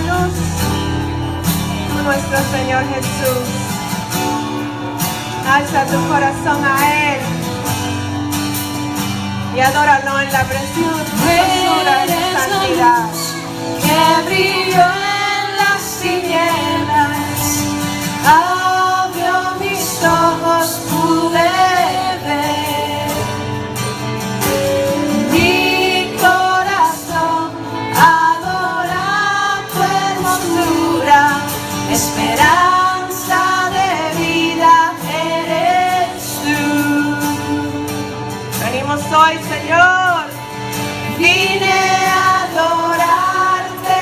luz, tú nuestro Señor Jesús. Alza tu corazón a Él y adóralo en la preciosura de su santidad. Que brilló en las tinieblas, abrió mis ojos, pude ver. Mi corazón adora tu hermosura, esperanza de vida eres tú. Venimos hoy, Señor. Vine a adorarte,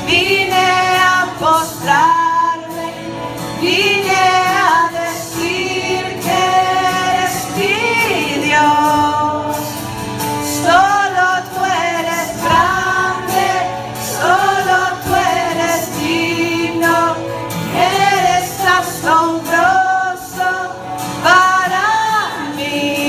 vine a postrarme, vine a decir que eres mi Dios. Solo tú eres grande, solo tú eres digno, eres asombroso para mí.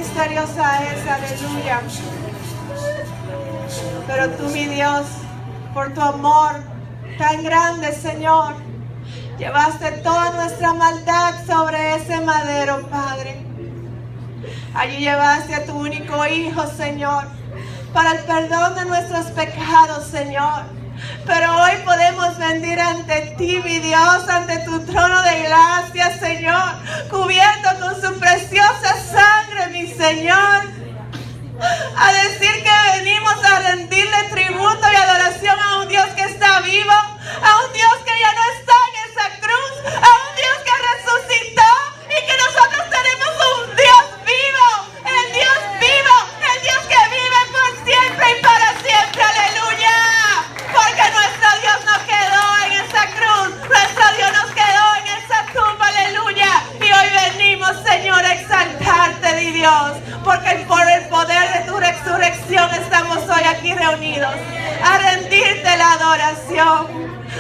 misteriosa es, aleluya. Pero tú, mi Dios, por tu amor tan grande, Señor, llevaste toda nuestra maldad sobre ese madero, Padre. Allí llevaste a tu único Hijo, Señor, para el perdón de nuestros pecados, Señor. Pero hoy podemos venir ante ti, mi Dios, ante tu trono de gracia, Señor, cubierto con su preciosa sangre, mi Señor, a decir que venimos a rendirle tributo y adoración a un Dios que está vivo, a un Dios que ya no está en esa cruz, a un Dios que resucitó y que nosotros tenemos un Dios vivo, el Dios vivo, el Dios que vive por siempre y para siempre, aleluya. Porque nuestro Dios no quedó en esa cruz, nuestro Dios nos quedó en esa tumba, aleluya. Y hoy venimos, Señor, a exaltarte, mi Dios, porque por el poder de tu resurrección estamos hoy aquí reunidos, a rendirte la adoración,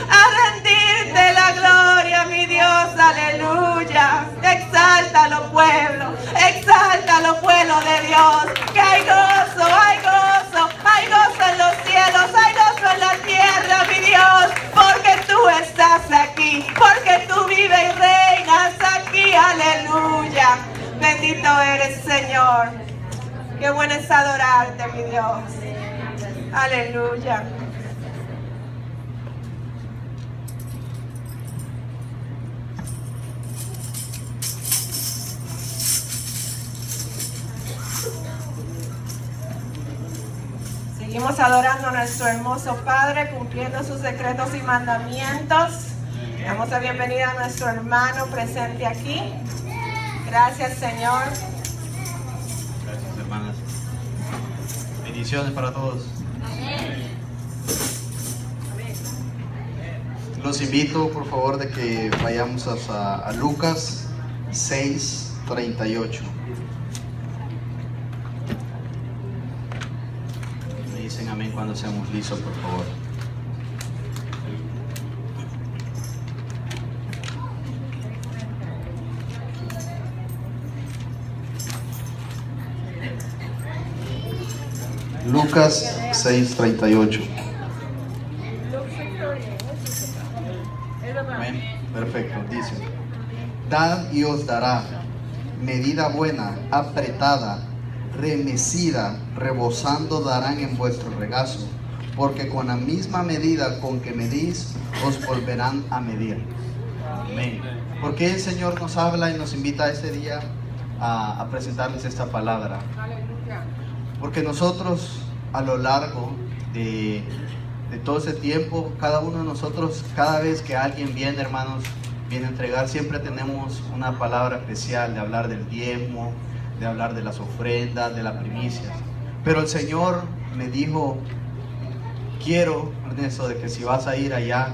a rendirte la gloria, mi Dios, aleluya. Exáltalo, pueblo de Dios, que hay gozo, hay gozo, hay gozo en los cielos, hay gozo en la tierra, mi Dios, porque tú estás aquí, porque tú vives y reinas aquí, aleluya. Bendito eres, Señor. Qué bueno es adorarte, mi Dios. Aleluya. Seguimos adorando a nuestro hermoso Padre, cumpliendo sus decretos y mandamientos. Damos la bienvenida a nuestro hermano presente aquí. Gracias, Señor. Gracias, hermanas. Bendiciones para todos. Los invito, por favor, de que vayamos a Lucas 6:38. Me dicen amén cuando seamos listos, por favor. Lucas 6:38. Amén. Perfecto. Dice: Dad y os dará, medida buena, apretada, remecida, rebosando darán en vuestro regazo, porque con la misma medida con que medís, os volverán a medir. Amén. Porque el Señor nos habla y nos invita este día a presentarles esta palabra. Porque nosotros, a lo largo de todo ese tiempo, cada uno de nosotros, cada vez que alguien viene, hermanos, viene a entregar, siempre tenemos una palabra especial de hablar del diezmo, de hablar de las ofrendas, de las primicias. Pero el Señor me dijo: quiero, Ernesto, de que si vas a ir allá,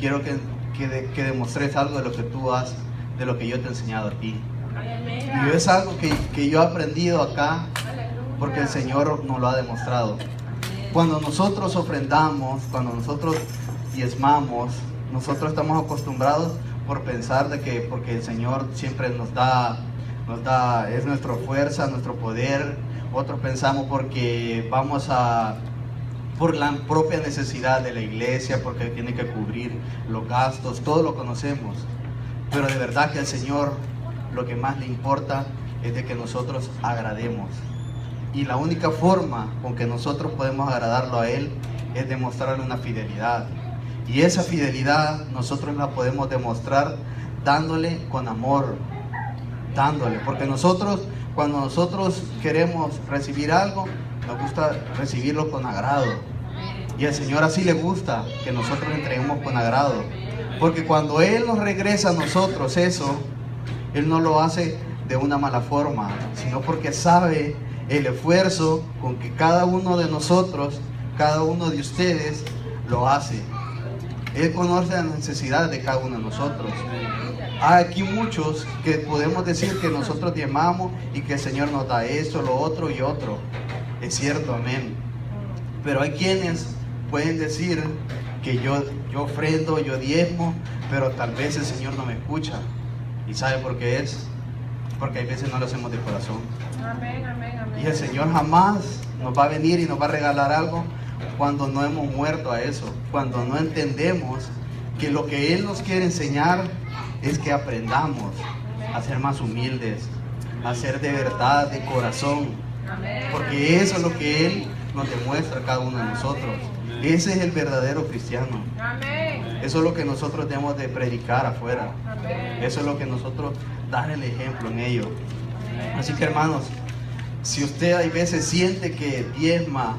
quiero que demostres algo de lo que tú has, de lo que yo te he enseñado a ti. Y es algo que yo he aprendido acá, porque el Señor nos lo ha demostrado. Cuando nosotros ofrendamos, cuando nosotros diezmamos, nosotros estamos acostumbrados por pensar de que porque el Señor siempre nos da, es nuestra fuerza, nuestro poder. Otros pensamos porque vamos por la propia necesidad de la iglesia, porque tiene que cubrir los gastos, todo lo conocemos. Pero de verdad que al Señor lo que más le importa es de que nosotros agrademos. Y la única forma con que nosotros podemos agradarlo a Él es demostrarle una fidelidad. Y esa fidelidad nosotros la podemos demostrar dándole con amor, dándole. Porque nosotros, cuando nosotros queremos recibir algo, nos gusta recibirlo con agrado. Y al Señor así le gusta que nosotros le entreguemos con agrado. Porque cuando Él nos regresa a nosotros eso, Él no lo hace de una mala forma, sino porque sabe el esfuerzo con que cada uno de nosotros, cada uno de ustedes lo hace. Él conoce la necesidad de cada uno de nosotros. Hay aquí muchos que podemos decir que nosotros diezmamos y que el Señor nos da esto, lo otro y otro. Es cierto, amén. Pero hay quienes pueden decir que yo ofrendo, yo diezmo, pero tal vez el Señor no me escucha. ¿Y sabe por qué es? porque hay veces no lo hacemos de corazón. Amén, amén, amén. Y el Señor jamás nos va a venir y nos va a regalar algo cuando no hemos muerto a eso, cuando no entendemos que lo que Él nos quiere enseñar es que aprendamos a ser más humildes, a ser de verdad, de corazón, porque eso es lo que Él nos demuestra a cada uno de nosotros. Ese es el verdadero cristiano. Eso es lo que nosotros debemos de predicar afuera. Eso es lo que nosotros dar el ejemplo en ello. Así que, hermanos, si usted hay veces siente que diezma,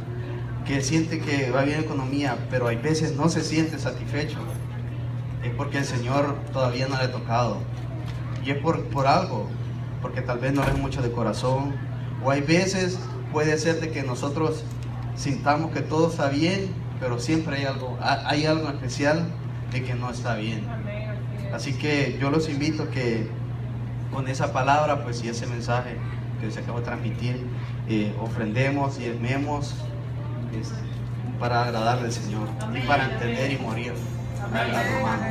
que siente que va bien la economía, pero hay veces no se siente satisfecho, es porque el Señor todavía no le ha tocado. Y es por algo, porque tal vez no es mucho de corazón, o hay veces puede ser de que nosotros sintamos que todo está bien, pero siempre hay algo especial de que no está bien. Así que yo los invito que con esa palabra, pues, y ese mensaje que les acabo de transmitir, ofrendemos y diezmemos para agradarle al Señor y para entender y morir al hermano.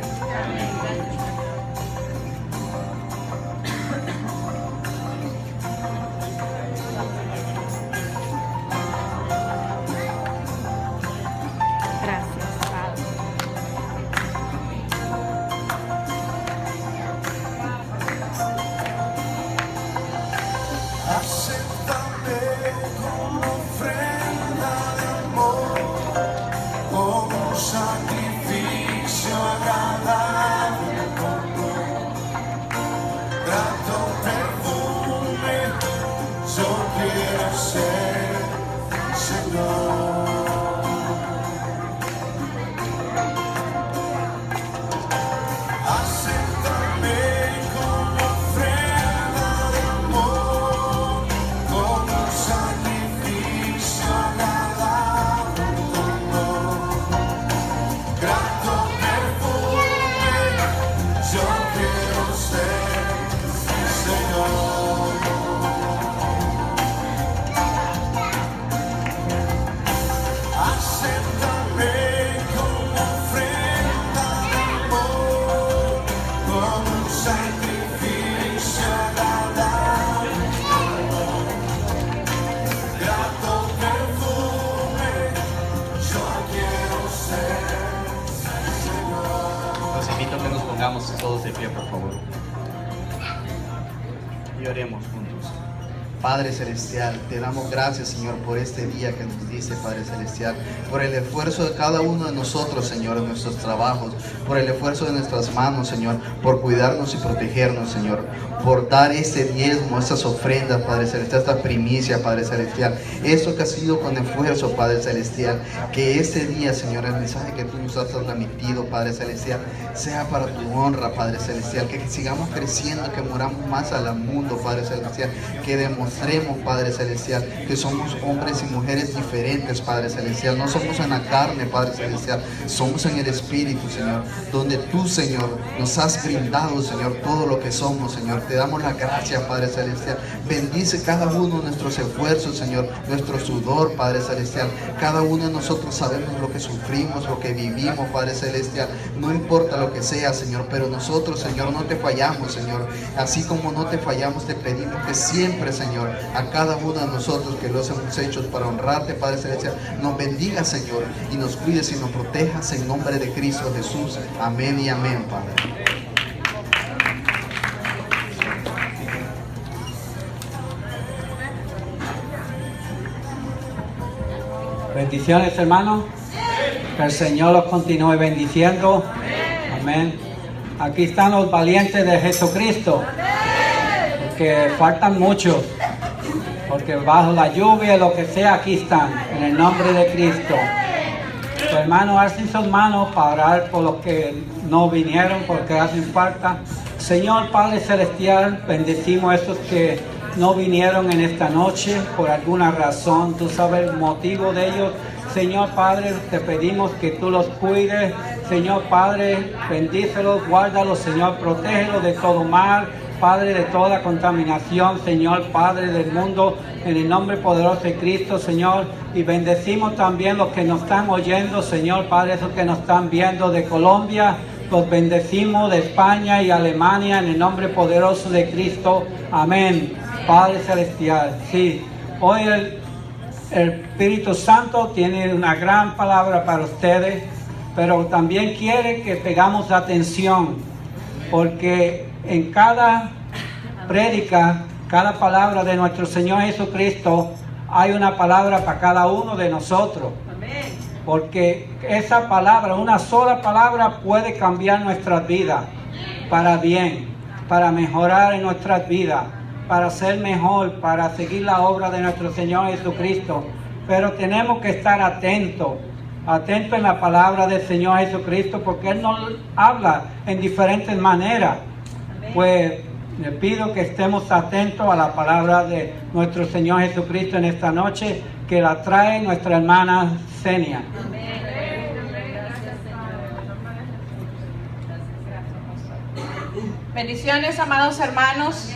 Todos de pie, por favor, y oremos juntos. Padre Celestial, te damos gracias, Señor, por este día que nos dice, Padre Celestial, por el esfuerzo de cada uno de nosotros, Señor, en nuestros trabajos, por el esfuerzo de nuestras manos, Señor, por cuidarnos y protegernos, Señor, por dar este diezmo, estas ofrendas, Padre Celestial, esta primicia, Padre Celestial, esto que ha sido con esfuerzo, Padre Celestial, que este día, Señor, el mensaje que tú nos has transmitido, Padre Celestial, sea para tu honra, Padre Celestial, que sigamos creciendo, que moramos más al mundo, Padre Celestial, que demostremos, Padre Celestial, que somos hombres y mujeres diferentes, Padre Celestial, no somos en la carne, Padre Celestial, somos en el Espíritu, Señor, donde tú, Señor, nos has brindado, Señor, todo lo que somos, Señor. Te damos la gracia, Padre Celestial. Bendice cada uno de nuestros esfuerzos, Señor, nuestro sudor, Padre Celestial. Cada uno de nosotros sabemos lo que sufrimos, lo que vivimos, Padre Celestial. No importa lo que sea, Señor, pero nosotros, Señor, no te fallamos, Señor. Así como no te fallamos, te pedimos que siempre, Señor, a cada uno de nosotros que los hemos hecho para honrarte, Padre Celestial, nos bendiga, Señor, y nos cuides y nos protejas en nombre de Cristo Jesús. Amén y amén, Padre. Bendiciones, hermanos. Que el Señor los continúe bendiciendo. Amén. Aquí están los valientes de Jesucristo. Porque faltan muchos. Porque bajo la lluvia, lo que sea, aquí están. En el nombre de Cristo. Su hermano, alcen sus manos para orar por los que no vinieron, porque hacen falta. Señor Padre Celestial, bendecimos a estos que no vinieron en esta noche por alguna razón. Tú sabes el motivo de ellos. Señor Padre, te pedimos que tú los cuides. Señor Padre, bendícelos, guárdalos, Señor, protégelos de todo mal. Padre, de toda contaminación, Señor, Padre del mundo, en el nombre poderoso de Cristo, Señor. Y bendecimos también los que nos están oyendo, Señor, Padre, esos que nos están viendo de Colombia, Los bendecimos de España y Alemania en el nombre poderoso de Cristo. Amén. Padre Celestial. Sí, hoy el Espíritu Santo tiene una gran palabra para ustedes, pero también quiere que pegamos atención, porque en cada prédica, cada palabra de nuestro Señor Jesucristo, hay una palabra para cada uno de nosotros. Porque esa palabra, una sola palabra, puede cambiar nuestras vidas para bien, para mejorar en nuestras vidas, para ser mejor, para seguir la obra de nuestro Señor Jesucristo. Pero tenemos que estar atentos en la palabra del Señor Jesucristo, porque Él nos habla en diferentes maneras. Pues le pido que estemos atentos a la palabra de nuestro Señor Jesucristo en esta noche, que la trae nuestra hermana Senia. Bendiciones, amados hermanos.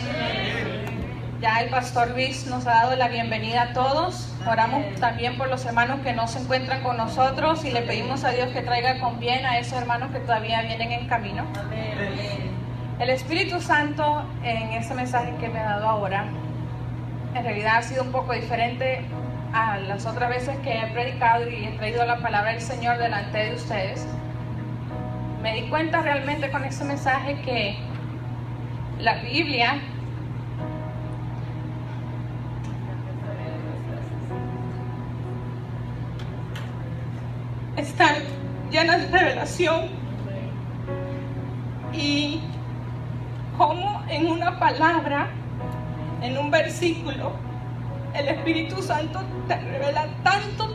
Ya el pastor Luis nos ha dado la bienvenida a todos. Oramos también por los hermanos que no se encuentran con nosotros y le pedimos a Dios que traiga con bien a esos hermanos que todavía vienen en camino. El Espíritu Santo, en este mensaje que me ha dado ahora, en realidad ha sido un poco diferente a las otras veces que he predicado y he traído la palabra del Señor delante de ustedes. Me di cuenta realmente con este mensaje que la Biblia está llena de revelación, y como en una palabra, en un versículo, el Espíritu Santo te revela tanto,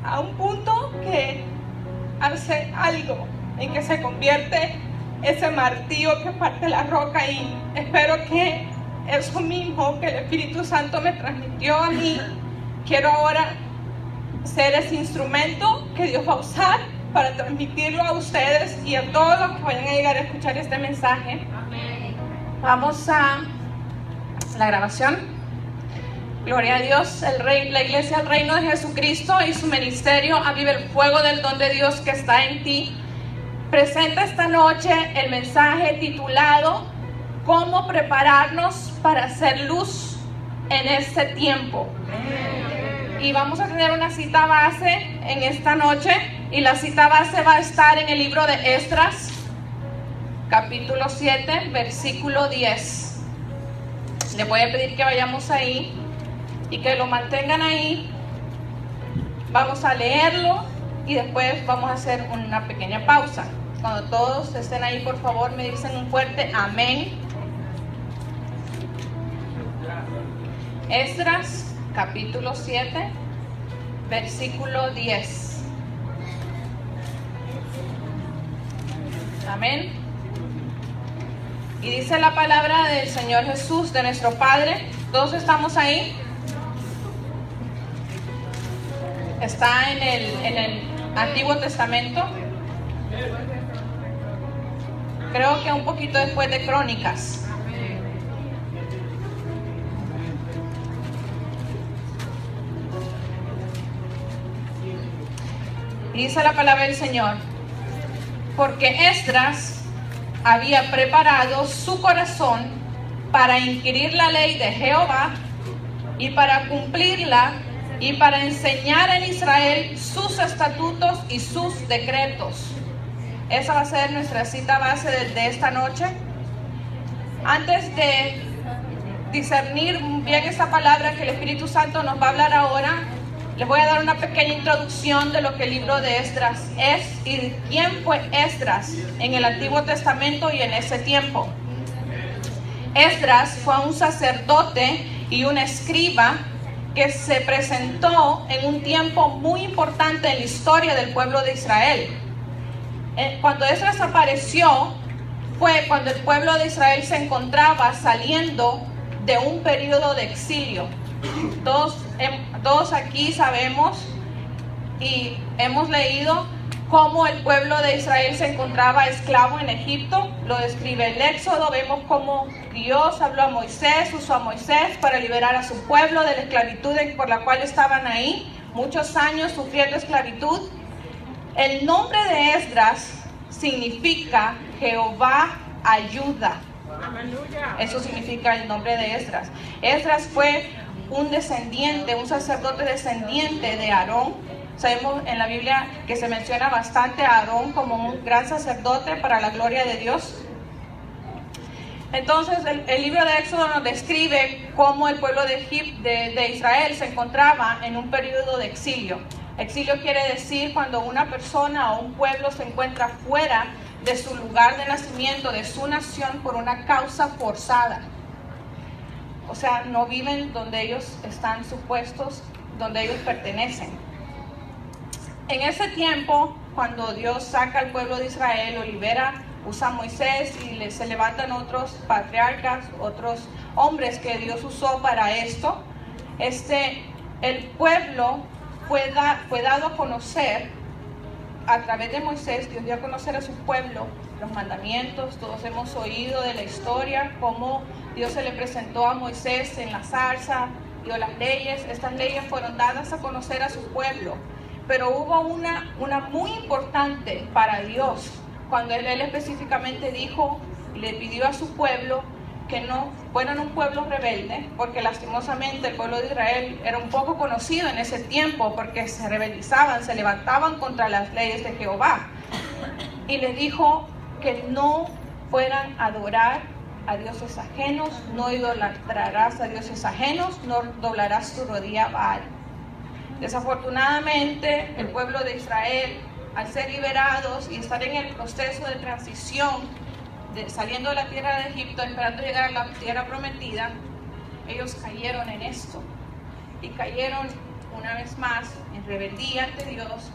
a un punto que hace algo en que se convierte ese martillo que parte la roca. Y espero que eso mismo que el Espíritu Santo me transmitió a mí, quiero ahora ser ese instrumento que Dios va a usar para transmitirlo a ustedes y a todos los que vayan a llegar a escuchar este mensaje. Vamos a la grabación. Gloria a Dios. La iglesia, el reino de Jesucristo y su ministerio Aviva el Fuego del Don de Dios que está en ti, presenta esta noche el mensaje titulado ¿Cómo prepararnos para hacer luz en este tiempo? Y vamos a tener una cita base en esta noche, y la cita base va a estar en el libro de Esdras, capítulo 7, versículo 10. Le voy a pedir que vayamos ahí y que lo mantengan ahí. Vamos a leerlo y después vamos a hacer una pequeña pausa. Cuando todos estén ahí, por favor, me dicen un fuerte amén. Esdras, capítulo 7, versículo 10. Amén. Y dice la palabra del Señor Jesús, de nuestro Padre. ¿Todos estamos ahí? Está en el Antiguo Testamento. Creo que un poquito después de Crónicas. Dice la palabra del Señor: porque Esdras había preparado su corazón para inquirir la ley de Jehová y para cumplirla, y para enseñar en Israel sus estatutos y sus decretos. Esa va a ser nuestra cita base de esta noche. Antes de discernir bien esta palabra que el Espíritu Santo nos va a hablar ahora, les voy a dar una pequeña introducción de lo que el libro de Esdras es y quién fue Esdras en el Antiguo Testamento y en ese tiempo. Esdras fue un sacerdote y un escriba que se presentó en un tiempo muy importante en la historia del pueblo de Israel. Cuando Esdras apareció, fue cuando el pueblo de Israel se encontraba saliendo de un periodo de exilio. Todos aquí sabemos y hemos leído cómo el pueblo de Israel se encontraba esclavo en Egipto. Lo describe el Éxodo. Vemos cómo Dios habló a Moisés, usó a Moisés para liberar a su pueblo de la esclavitud por la cual estaban ahí muchos años sufriendo esclavitud. El nombre de Esdras significa Jehová ayuda. Eso significa el nombre de Esdras. Esdras fue un descendiente, un sacerdote descendiente de Aarón. Sabemos en la Biblia que se menciona bastante a Aarón como un gran sacerdote para la gloria de Dios. Entonces el libro de Éxodo nos describe cómo el pueblo de Israel se encontraba en un periodo de exilio. Exilio quiere decir cuando una persona o un pueblo se encuentra fuera de su lugar de nacimiento, de su nación, por una causa forzada. O sea, no viven donde ellos están supuestos, donde ellos pertenecen. En ese tiempo, cuando Dios saca al pueblo de Israel, lo libera, usa a Moisés y se levantan otros patriarcas, otros hombres que Dios usó para esto. El pueblo fue dado a conocer a través de Moisés. Dios dio a conocer a su pueblo los mandamientos. Todos hemos oído de la historia, cómo Dios se le presentó a Moisés en la zarza, dio las leyes. Estas leyes fueron dadas a conocer a su pueblo. Pero hubo una muy importante para Dios, cuando él específicamente dijo y le pidió a su pueblo que no fueran un pueblo rebelde, porque lastimosamente el pueblo de Israel era un poco conocido en ese tiempo porque se rebelizaban, se levantaban contra las leyes de Jehová. Y les dijo que no fueran a adorar a dioses ajenos, no idolatrarás a dioses ajenos, no doblarás tu rodilla a Baal. Desafortunadamente, el pueblo de Israel, al ser liberados y estar en el proceso de transición, saliendo de la tierra de Egipto, esperando llegar a la tierra prometida, ellos cayeron en esto. Y cayeron una vez más en rebeldía ante Dios,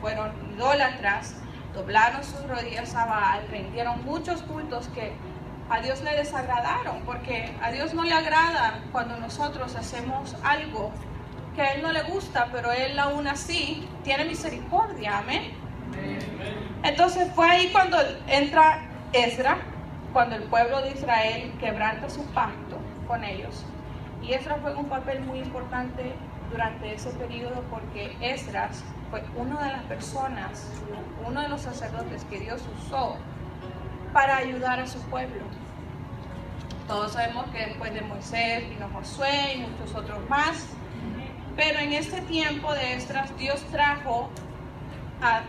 fueron idólatras, doblaron sus rodillas a Baal, rindieron muchos cultos que a Dios le desagradaron, porque a Dios no le agrada cuando nosotros hacemos algo que a Él no le gusta, pero Él aún así tiene misericordia, amén. Entonces fue ahí cuando entra Esdras, cuando el pueblo de Israel quebranta su pacto con ellos. Y Esdras juega un papel muy importante durante ese periodo, porque Esdras fue una de las personas, uno de los sacerdotes que Dios usó para ayudar a su pueblo. Todos sabemos que después de Moisés vino Josué y muchos otros más. Pero en este tiempo de Esdras, Dios trajo,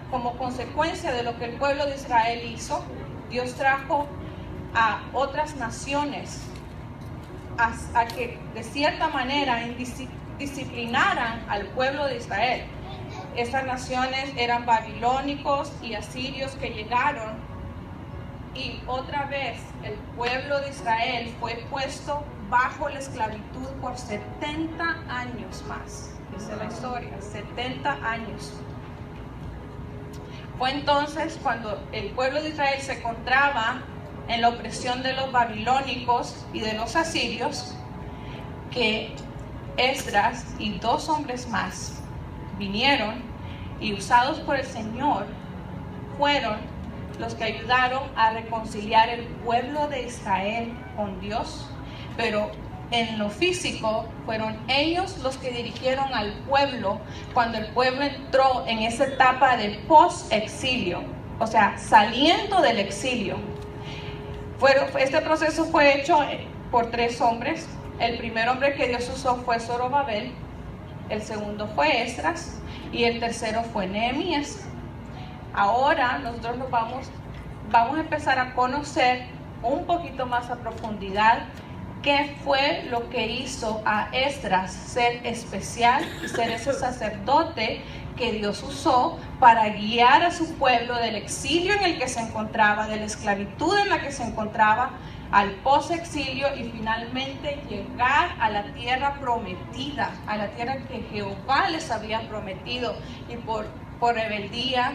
como consecuencia de lo que el pueblo de Israel hizo, Dios trajo a otras naciones a que de cierta manera disciplinaran al pueblo de Israel. Estas naciones eran babilónicos y asirios que llegaron, y otra vez el pueblo de Israel fue puesto bajo la esclavitud por 70 años más. Dice la historia, 70 años. Fue entonces cuando el pueblo de Israel se encontraba en la opresión de los babilónicos y de los asirios, que Esdras y 2 hombres más vinieron y, usados por el Señor, fueron los que ayudaron a reconciliar el pueblo de Israel con Dios. Pero en lo físico fueron ellos los que dirigieron al pueblo cuando el pueblo entró en esa etapa de post-exilio, o sea, saliendo del exilio. Este proceso fue hecho por 3 hombres. El primer hombre que Dios usó fue Zorobabel, el segundo fue Esdras y el tercero fue Nehemías. Ahora nosotros vamos a empezar a conocer un poquito más a profundidad qué fue lo que hizo a Esdras ser especial y ser ese sacerdote que Dios usó para guiar a su pueblo del exilio en el que se encontraba, de la esclavitud en la que se encontraba, al post-exilio, y finalmente llegar a la tierra prometida, a la tierra que Jehová les había prometido. Y por rebeldía,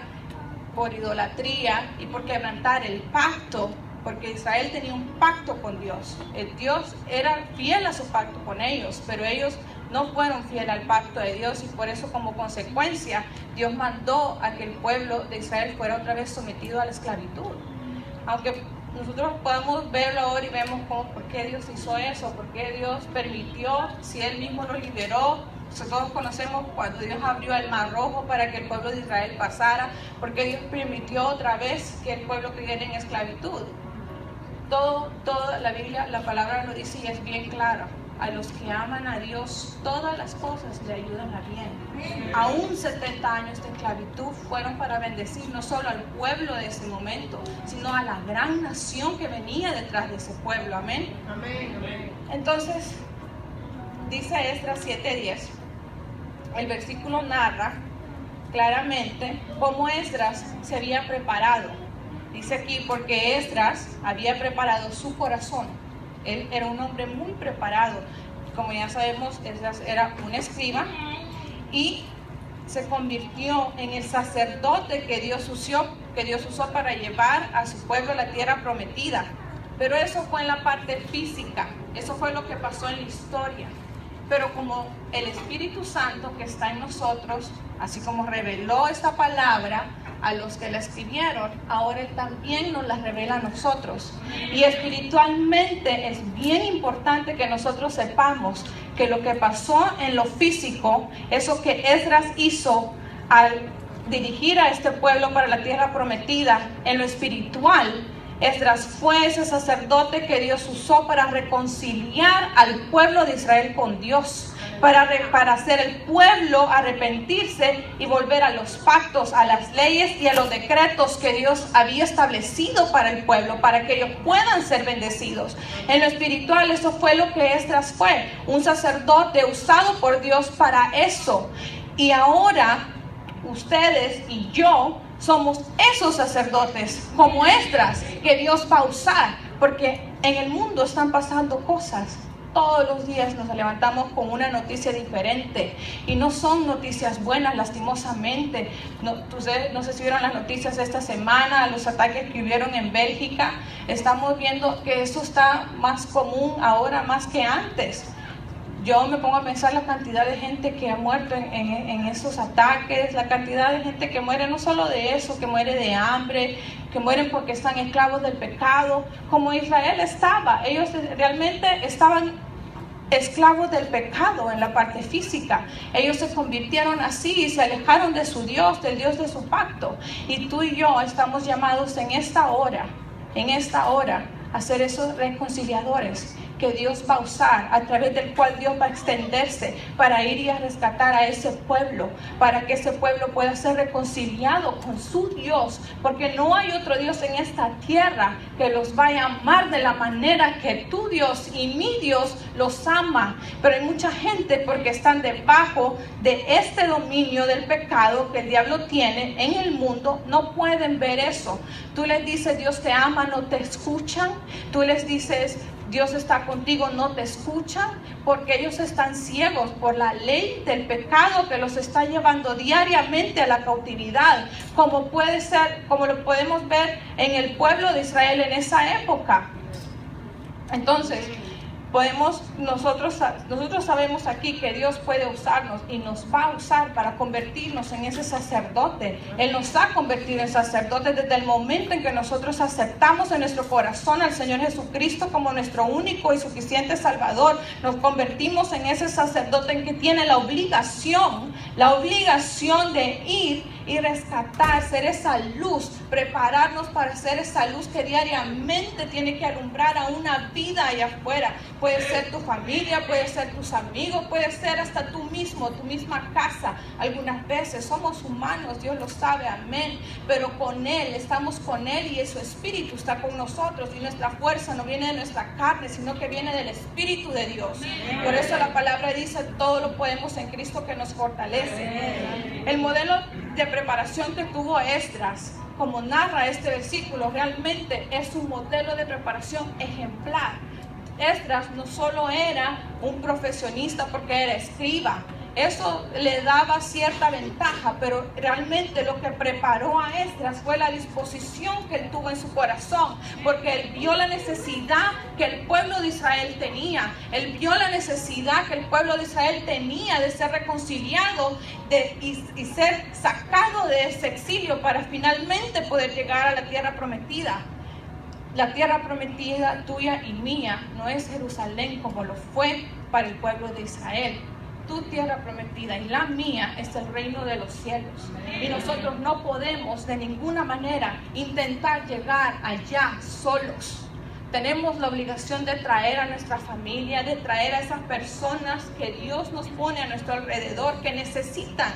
por idolatría y por quebrantar el pacto, porque Israel tenía un pacto con Dios. Dios era fiel a su pacto con ellos, pero ellos no fueron fieles al pacto de Dios, y por eso, como consecuencia, Dios mandó a que el pueblo de Israel fuera otra vez sometido a la esclavitud. Aunque nosotros podemos verlo ahora y vemos por qué Dios hizo eso, por qué Dios permitió, si Él mismo lo liberó Todos conocemos cuando Dios abrió el Mar Rojo para que el pueblo de Israel pasara, porque Dios permitió otra vez que el pueblo cayera en esclavitud. Toda la Biblia, la palabra lo dice y es bien clara. A los que aman a Dios, todas las cosas le ayudan a bien. Aún 70 años de esclavitud fueron para bendecir no solo al pueblo de ese momento, sino a la gran nación que venía detrás de ese pueblo. Amén. Amén. Entonces, dice Esdras 7:10. El versículo narra claramente cómo Esdras se había preparado. Dice aquí, porque Esdras había preparado su corazón. Él era un hombre muy preparado. Como ya sabemos, Esdras era un escriba y se convirtió en el sacerdote que Dios usó para llevar a su pueblo a la tierra prometida. Pero eso fue en la parte física. Eso fue lo que pasó en la historia. Pero como el Espíritu Santo que está en nosotros, así como reveló esta palabra a los que la escribieron, ahora Él también nos la revela a nosotros. Y espiritualmente es bien importante que nosotros sepamos que lo que pasó en lo físico, eso que Esdras hizo al dirigir a este pueblo para la tierra prometida, en lo espiritual, Esdras fue ese sacerdote que Dios usó para reconciliar al pueblo de Israel con Dios, para hacer el pueblo arrepentirse y volver a los pactos, a las leyes y a los decretos que Dios había establecido para el pueblo, para que ellos puedan ser bendecidos. En lo espiritual, eso fue lo que Esdras fue, un sacerdote usado por Dios para eso. Y ahora, ustedes y yo somos esos sacerdotes como Esdras que Dios va a usar, porque en el mundo están pasando cosas. Todos los días nos levantamos con una noticia diferente y no son noticias buenas, lastimosamente. Ustedes no sé si vieron las noticias esta semana, los ataques que hubieron en Bélgica. Estamos viendo que eso está más común ahora más que antes. Yo me pongo a pensar la cantidad de gente que ha muerto en esos ataques, la cantidad de gente que muere no solo de eso, que muere de hambre, que mueren porque están esclavos del pecado, como Israel estaba. Ellos realmente estaban esclavos del pecado en la parte física. Ellos se convirtieron así y se alejaron de su Dios, del Dios de su pacto. Y tú y yo estamos llamados en esta hora, a ser esos reconciliadores que Dios va a usar, a través del cual Dios va a extenderse para ir y a rescatar a ese pueblo, para que ese pueblo pueda ser reconciliado con su Dios, porque no hay otro Dios en esta tierra que los vaya a amar de la manera que tu Dios y mi Dios los ama. Pero hay mucha gente, porque están debajo de este dominio del pecado que el diablo tiene en el mundo, no pueden ver eso. Tú les dices Dios te ama, no te escuchan. Tú les dices Dios está contigo, no te escuchan, porque ellos están ciegos por la ley del pecado que los está llevando diariamente a la cautividad, como puede ser, como lo podemos ver en el pueblo de Israel en esa época. Entonces, nosotros sabemos aquí que Dios puede usarnos y nos va a usar para convertirnos en ese sacerdote. Él nos ha convertido en sacerdotes desde el momento en que nosotros aceptamos en nuestro corazón al Señor Jesucristo como nuestro único y suficiente Salvador. Nos convertimos en ese sacerdote en que tiene la obligación de ir y rescatar, ser esa luz, prepararnos para ser esa luz que diariamente tiene que alumbrar a una vida allá afuera. Puede ser tu familia, puede ser tus amigos, puede ser hasta tú mismo, tu misma casa. Algunas veces somos humanos, Dios lo sabe, amén, pero con Él, estamos con Él y su Espíritu está con nosotros, y nuestra fuerza no viene de nuestra carne, sino que viene del Espíritu de Dios. Por eso la palabra dice, todo lo podemos en Cristo que nos fortalece. El modelo de preparación que tuvo Esdras, como narra este versículo, realmente es un modelo de preparación ejemplar. Esdras no solo era un profesionista porque era escriba, eso le daba cierta ventaja, pero realmente lo que preparó a Esdras fue la disposición que él tuvo en su corazón, porque él vio la necesidad que el pueblo de Israel tenía. Él vio la necesidad que el pueblo de Israel tenía de ser reconciliado y ser sacado de ese exilio para finalmente poder llegar a la tierra prometida. La tierra prometida tuya y mía no es Jerusalén como lo fue para el pueblo de Israel. tu tierra prometida y la mía es el reino de los cielos. Y nosotros no podemos de ninguna manera intentar llegar allá solos. Tenemos la obligación de traer a nuestra familia, de traer a esas personas que Dios nos pone a nuestro alrededor, que necesitan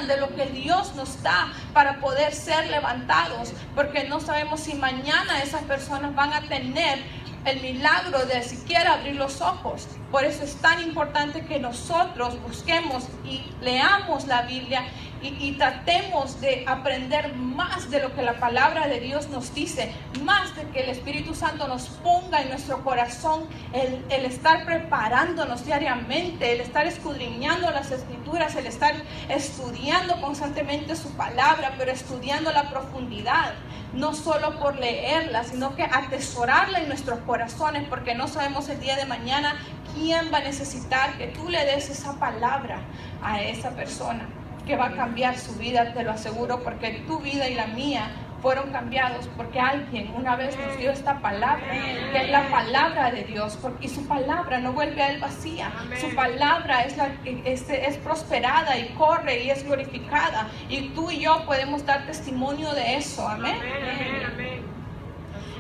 de lo que Dios nos da para poder ser levantados, porque no sabemos si mañana esas personas van a tener el milagro de siquiera abrir los ojos. Por eso es tan importante que nosotros busquemos y leamos la Biblia y tratemos de aprender más de lo que la palabra de Dios nos dice, más de que el Espíritu Santo nos ponga en nuestro corazón el estar preparándonos diariamente, el estar escudriñando las Escrituras, el estar estudiando constantemente su palabra, pero estudiando la profundidad, no solo por leerla, sino que atesorarla en nuestros corazones, porque no sabemos el día de mañana quién va a necesitar que tú le des esa palabra a esa persona, que va a cambiar su vida, te lo aseguro, porque tu vida y la mía fueron cambiados porque alguien una vez nos dio esta palabra, que es la palabra de Dios, y su palabra no vuelve a él vacía. Su palabra es prosperada y corre y es glorificada, y tú y yo podemos dar testimonio de eso. Amén.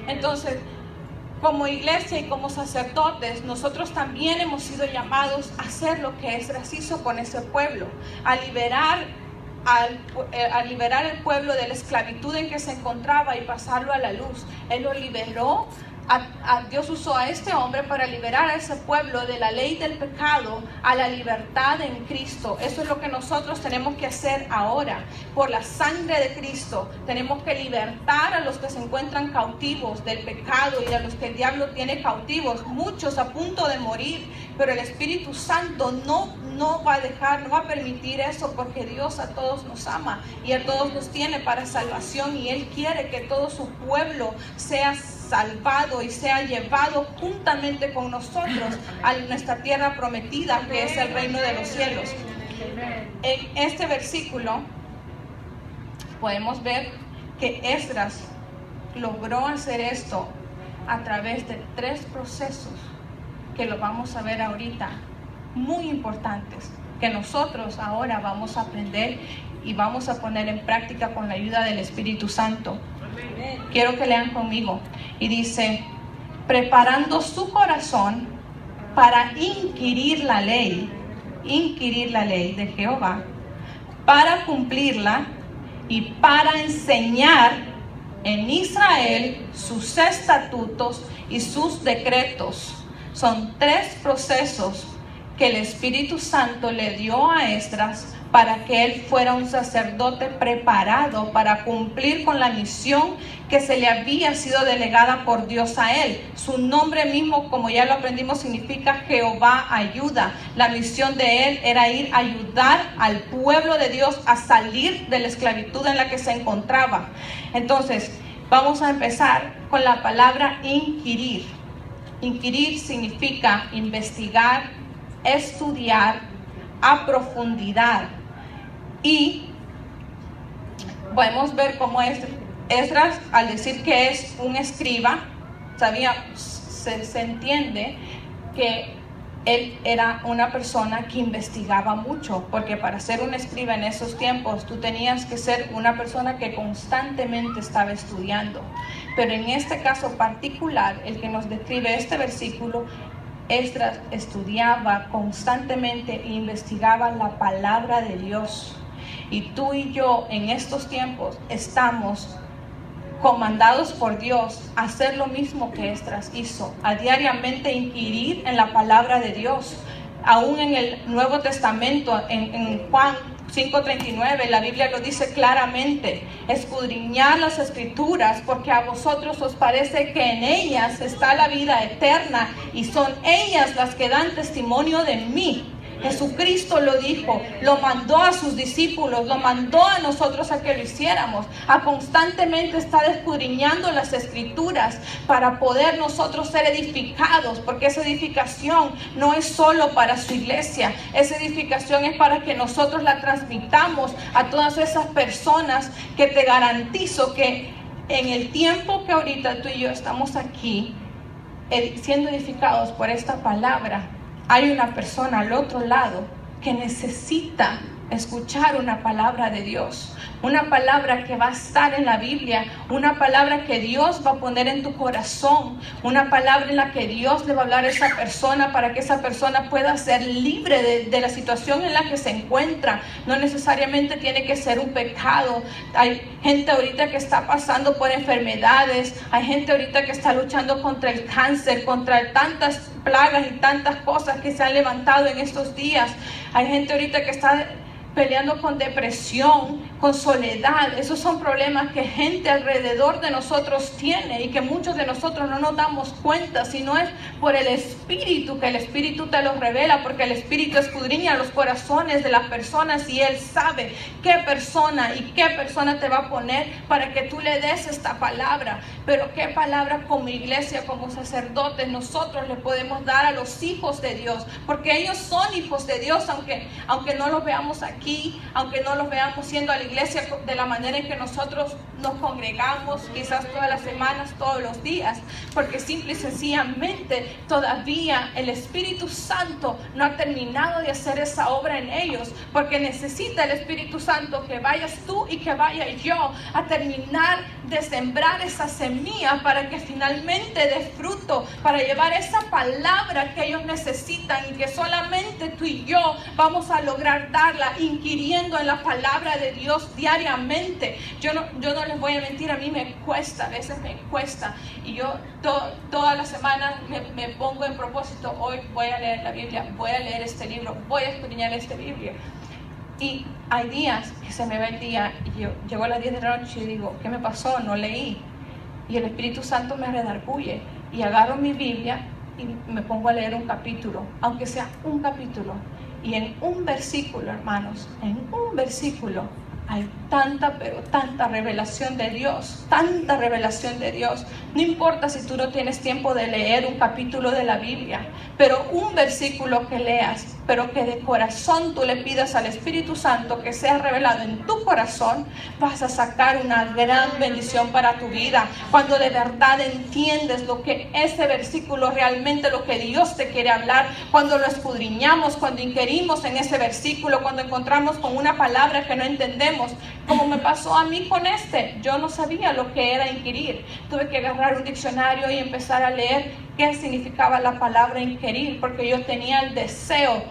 Entonces, como iglesia y como sacerdotes, nosotros también hemos sido llamados a hacer lo que Esdras hizo con ese pueblo, a liberar el pueblo de la esclavitud en que se encontraba y pasarlo a la luz. Él lo liberó. Dios usó a este hombre para liberar a ese pueblo de la ley del pecado a la libertad en Cristo. Eso es lo que nosotros tenemos que hacer ahora. Por la sangre de Cristo tenemos que libertar a los que se encuentran cautivos del pecado y a los que el diablo tiene cautivos, muchos a punto de morir, pero el Espíritu Santo no va a dejar, no va a permitir eso, porque Dios a todos nos ama y a todos nos tiene para salvación, y Él quiere que todo su pueblo sea salvado y sea llevado juntamente con nosotros a nuestra tierra prometida, que es el reino de los cielos. En este versículo podemos ver que Esdras logró hacer esto a través de 3 procesos que lo vamos a ver ahorita, muy importantes, que nosotros ahora vamos a aprender y vamos a poner en práctica con la ayuda del Espíritu Santo. Quiero que lean conmigo. Y dice: preparando su corazón para inquirir la ley de Jehová, para cumplirla y para enseñar en Israel sus estatutos y sus decretos. Son 3 procesos que el Espíritu Santo le dio a Esdras para que él fuera un sacerdote preparado para cumplir con la misión que se le había sido delegada por Dios a él. Su nombre mismo, como ya lo aprendimos, significa Jehová ayuda. La misión de él era ir a ayudar al pueblo de Dios a salir de la esclavitud en la que se encontraba. Entonces, vamos a empezar con la palabra inquirir. Inquirir significa investigar, estudiar a profundidad. Y podemos ver cómo Esdras, al decir que es un escriba, se entiende que él era una persona que investigaba mucho, porque para ser un escriba en esos tiempos tú tenías que ser una persona que constantemente estaba estudiando. Pero en este caso particular, el que nos describe este versículo, Esdras estudiaba constantemente e investigaba la palabra de Dios. Y tú y yo en estos tiempos estamos comandados por Dios a hacer lo mismo que Esdras hizo, a diariamente inquirir en la palabra de Dios. Aún en el Nuevo Testamento, en Juan 5:39, la Biblia lo dice claramente: escudriñad las Escrituras, porque a vosotros os parece que en ellas está la vida eterna, y son ellas las que dan testimonio de mí. Jesucristo lo dijo, lo mandó a sus discípulos, lo mandó a nosotros a que lo hiciéramos, a constantemente estar escudriñando las Escrituras para poder nosotros ser edificados, porque esa edificación no es solo para su iglesia, esa edificación es para que nosotros la transmitamos a todas esas personas, que te garantizo que en el tiempo que ahorita tú y yo estamos aquí siendo edificados por esta palabra, hay una persona al otro lado que necesita escuchar una palabra de Dios, una palabra que va a estar en la Biblia, una palabra que Dios va a poner en tu corazón, una palabra en la que Dios le va a hablar a esa persona para que esa persona pueda ser libre de la situación en la que se encuentra. No necesariamente tiene que ser un pecado. Hay gente ahorita que está pasando por enfermedades, hay gente ahorita que está luchando contra el cáncer, contra tantas plagas y tantas cosas que se han levantado en estos días. Hay gente ahorita que está peleando con depresión, con soledad. Esos son problemas que gente alrededor de nosotros tiene y que muchos de nosotros no nos damos cuenta, sino es por el Espíritu, que el Espíritu te los revela, porque el Espíritu escudriña los corazones de las personas y Él sabe qué persona te va a poner para que tú le des esta palabra. Pero qué palabra como iglesia, como sacerdotes, nosotros le podemos dar a los hijos de Dios, porque ellos son hijos de Dios, aunque no los veamos aquí, aunque no los veamos siendo a la iglesia de la manera en que nosotros nos congregamos, quizás todas las semanas, todos los días, porque simple y sencillamente todavía el Espíritu Santo no ha terminado de hacer esa obra en ellos, porque necesita el Espíritu Santo que vayas tú y que vaya yo a terminar de sembrar esa semilla para que finalmente dé fruto, para llevar esa palabra que ellos necesitan y que solamente tú y yo vamos a lograr darla, inquiriendo en la palabra de Dios diariamente. Yo no les voy a mentir, a mí me cuesta, a veces me cuesta, y yo todas las semanas me pongo en propósito: hoy voy a leer la Biblia, voy a leer este libro, voy a escudriñar esta Biblia. Y hay días que se me va el día y yo llego a las 10 de la noche y digo: ¿qué me pasó? No leí. Y el Espíritu Santo me redarguye y agarro mi Biblia y me pongo a leer un capítulo, aunque sea un capítulo. Y en un versículo, hermanos, en un versículo hay tanta, pero tanta revelación de Dios, tanta revelación de Dios. No importa si tú no tienes tiempo de leer un capítulo de la Biblia, pero un versículo que leas, pero que de corazón tú le pidas al Espíritu Santo que sea revelado en tu corazón, vas a sacar una gran bendición para tu vida. Cuando de verdad entiendes lo que ese versículo realmente, lo que Dios te quiere hablar, cuando lo escudriñamos, cuando inquirimos en ese versículo, cuando encontramos con una palabra que no entendemos, como me pasó a mí con yo no sabía lo que era inquirir. Tuve que agarrar un diccionario y empezar a leer qué significaba la palabra inquirir, porque yo tenía el deseo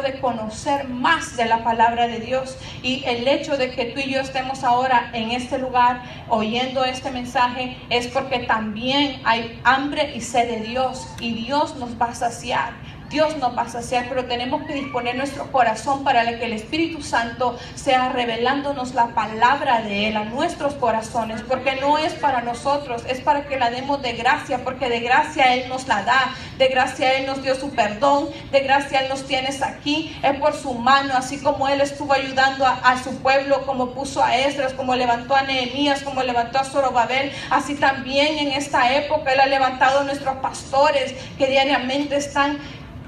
de conocer más de la palabra de Dios. Y el hecho de que tú y yo estemos ahora en este lugar oyendo este mensaje es porque también hay hambre y sed de Dios, y Dios nos va a saciar. Dios nos va a saciar, pero tenemos que disponer nuestro corazón para que el Espíritu Santo sea revelándonos la palabra de Él a nuestros corazones, porque no es para nosotros, es para que la demos de gracia, porque de gracia Él nos la da, de gracia Él nos dio su perdón, de gracia Él nos tienes aquí, es por su mano, así como Él estuvo ayudando a su pueblo, como puso a Esdras, como levantó a Nehemías, como levantó a Zorobabel, así también en esta época Él ha levantado a nuestros pastores que diariamente están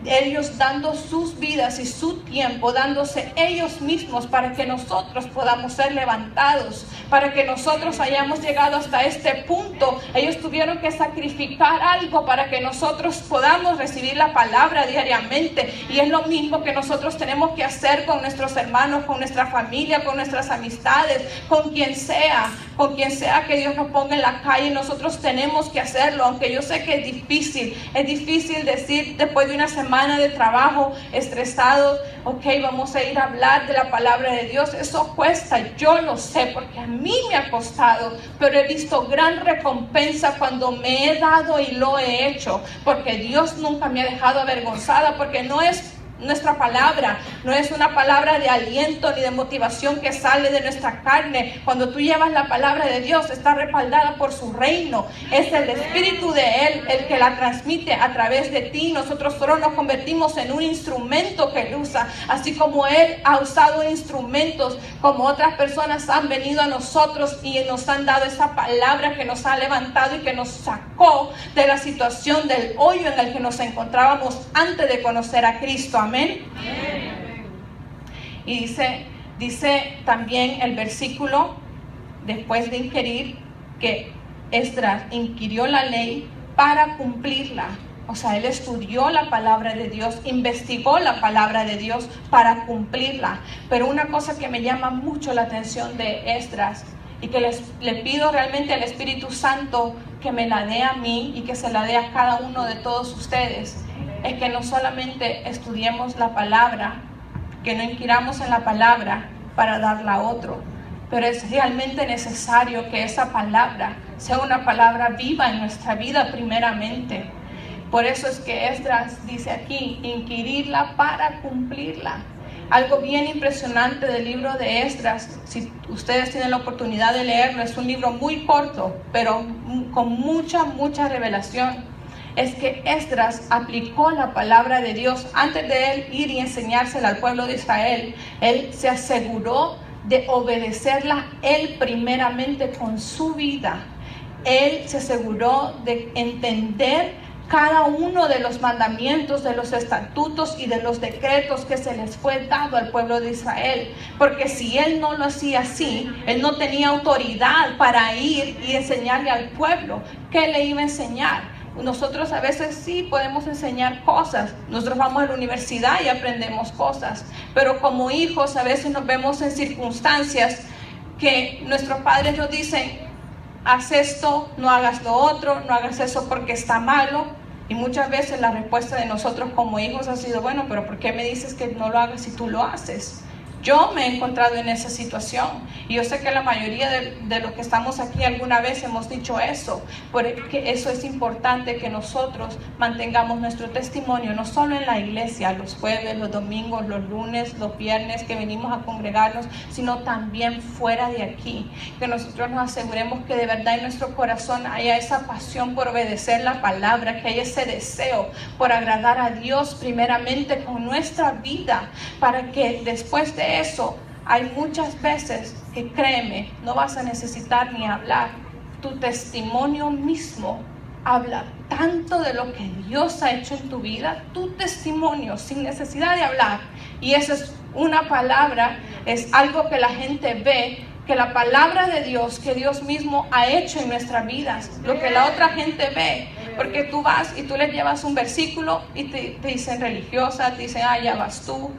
ellos dando sus vidas y su tiempo, dándose ellos mismos para que nosotros podamos ser levantados, para que nosotros hayamos llegado hasta este punto. Ellos tuvieron que sacrificar algo para que nosotros podamos recibir la palabra diariamente, y es lo mismo que nosotros tenemos que hacer con nuestros hermanos, con nuestra familia, con nuestras amistades, con quien sea que Dios nos ponga en la calle. Nosotros tenemos que hacerlo, aunque yo sé que es difícil decir después de una semana de trabajo, estresados, ok, vamos a ir a hablar de la palabra de Dios. Eso cuesta, yo lo sé, porque a mí me ha costado, pero he visto gran recompensa cuando me he dado y lo he hecho, porque Dios nunca me ha dejado avergonzada, porque no es nuestra palabra, no es una palabra de aliento ni de motivación que sale de nuestra carne. Cuando tú llevas la palabra de Dios, está respaldada por su reino. Es el Espíritu de Él el que la transmite a través de ti. Nosotros solo nos convertimos en un instrumento que Él usa, así como Él ha usado instrumentos, como otras personas han venido a nosotros y nos han dado esa palabra que nos ha levantado y que nos sacó de la situación del hoyo en el que nos encontrábamos antes de conocer a Cristo. Amén. Y dice también el versículo, después de inquirir, que Esdras inquirió la ley para cumplirla. O sea, él estudió la palabra de Dios, investigó la palabra de Dios para cumplirla. Pero una cosa que me llama mucho la atención de Esdras, y que le pido realmente al Espíritu Santo que me la dé a mí y que se la dé a cada uno de todos ustedes, es que no solamente estudiemos la palabra, que no inquiramos en la palabra para darla a otro, pero es realmente necesario que esa palabra sea una palabra viva en nuestra vida primeramente. Por eso es que Esdras dice aquí, inquirirla para cumplirla. Algo bien impresionante del libro de Esdras, si ustedes tienen la oportunidad de leerlo, es un libro muy corto, pero con mucha revelación, es que Esdras aplicó la palabra de Dios. Antes de él ir y enseñársela al pueblo de Israel, él se aseguró de obedecerla él primeramente con su vida. Él se aseguró de entender cada uno de los mandamientos, de los estatutos y de los decretos que se les fue dado al pueblo de Israel. Porque si él no lo hacía así, él no tenía autoridad para ir y enseñarle al pueblo. ¿Qué le iba a enseñar? Nosotros a veces sí podemos enseñar cosas. Nosotros vamos a la universidad y aprendemos cosas. Pero como hijos a veces nos vemos en circunstancias que nuestros padres nos dicen, haz esto, no hagas lo otro, no hagas eso porque está malo. Y muchas veces la respuesta de nosotros como hijos ha sido, bueno, pero ¿por qué me dices que no lo hagas si tú lo haces? Yo me he encontrado en esa situación y yo sé que la mayoría de los que estamos aquí alguna vez hemos dicho eso, porque eso es importante que nosotros mantengamos nuestro testimonio, no solo en la iglesia, los jueves, los domingos, los lunes, los viernes que venimos a congregarnos, sino también fuera de aquí, que nosotros nos aseguremos que de verdad en nuestro corazón haya esa pasión por obedecer la palabra, que haya ese deseo por agradar a Dios primeramente con nuestra vida, para que después de eso, hay muchas veces que créeme, no vas a necesitar ni hablar. Tu testimonio mismo habla tanto de lo que Dios ha hecho en tu vida, tu testimonio sin necesidad de hablar. Y esa es una palabra, es algo que la gente ve, que la palabra de Dios, que Dios mismo ha hecho en nuestras vidas, lo que la otra gente ve. Porque tú vas y tú les llevas un versículo y te dicen religiosa, te dicen, ya vas tú,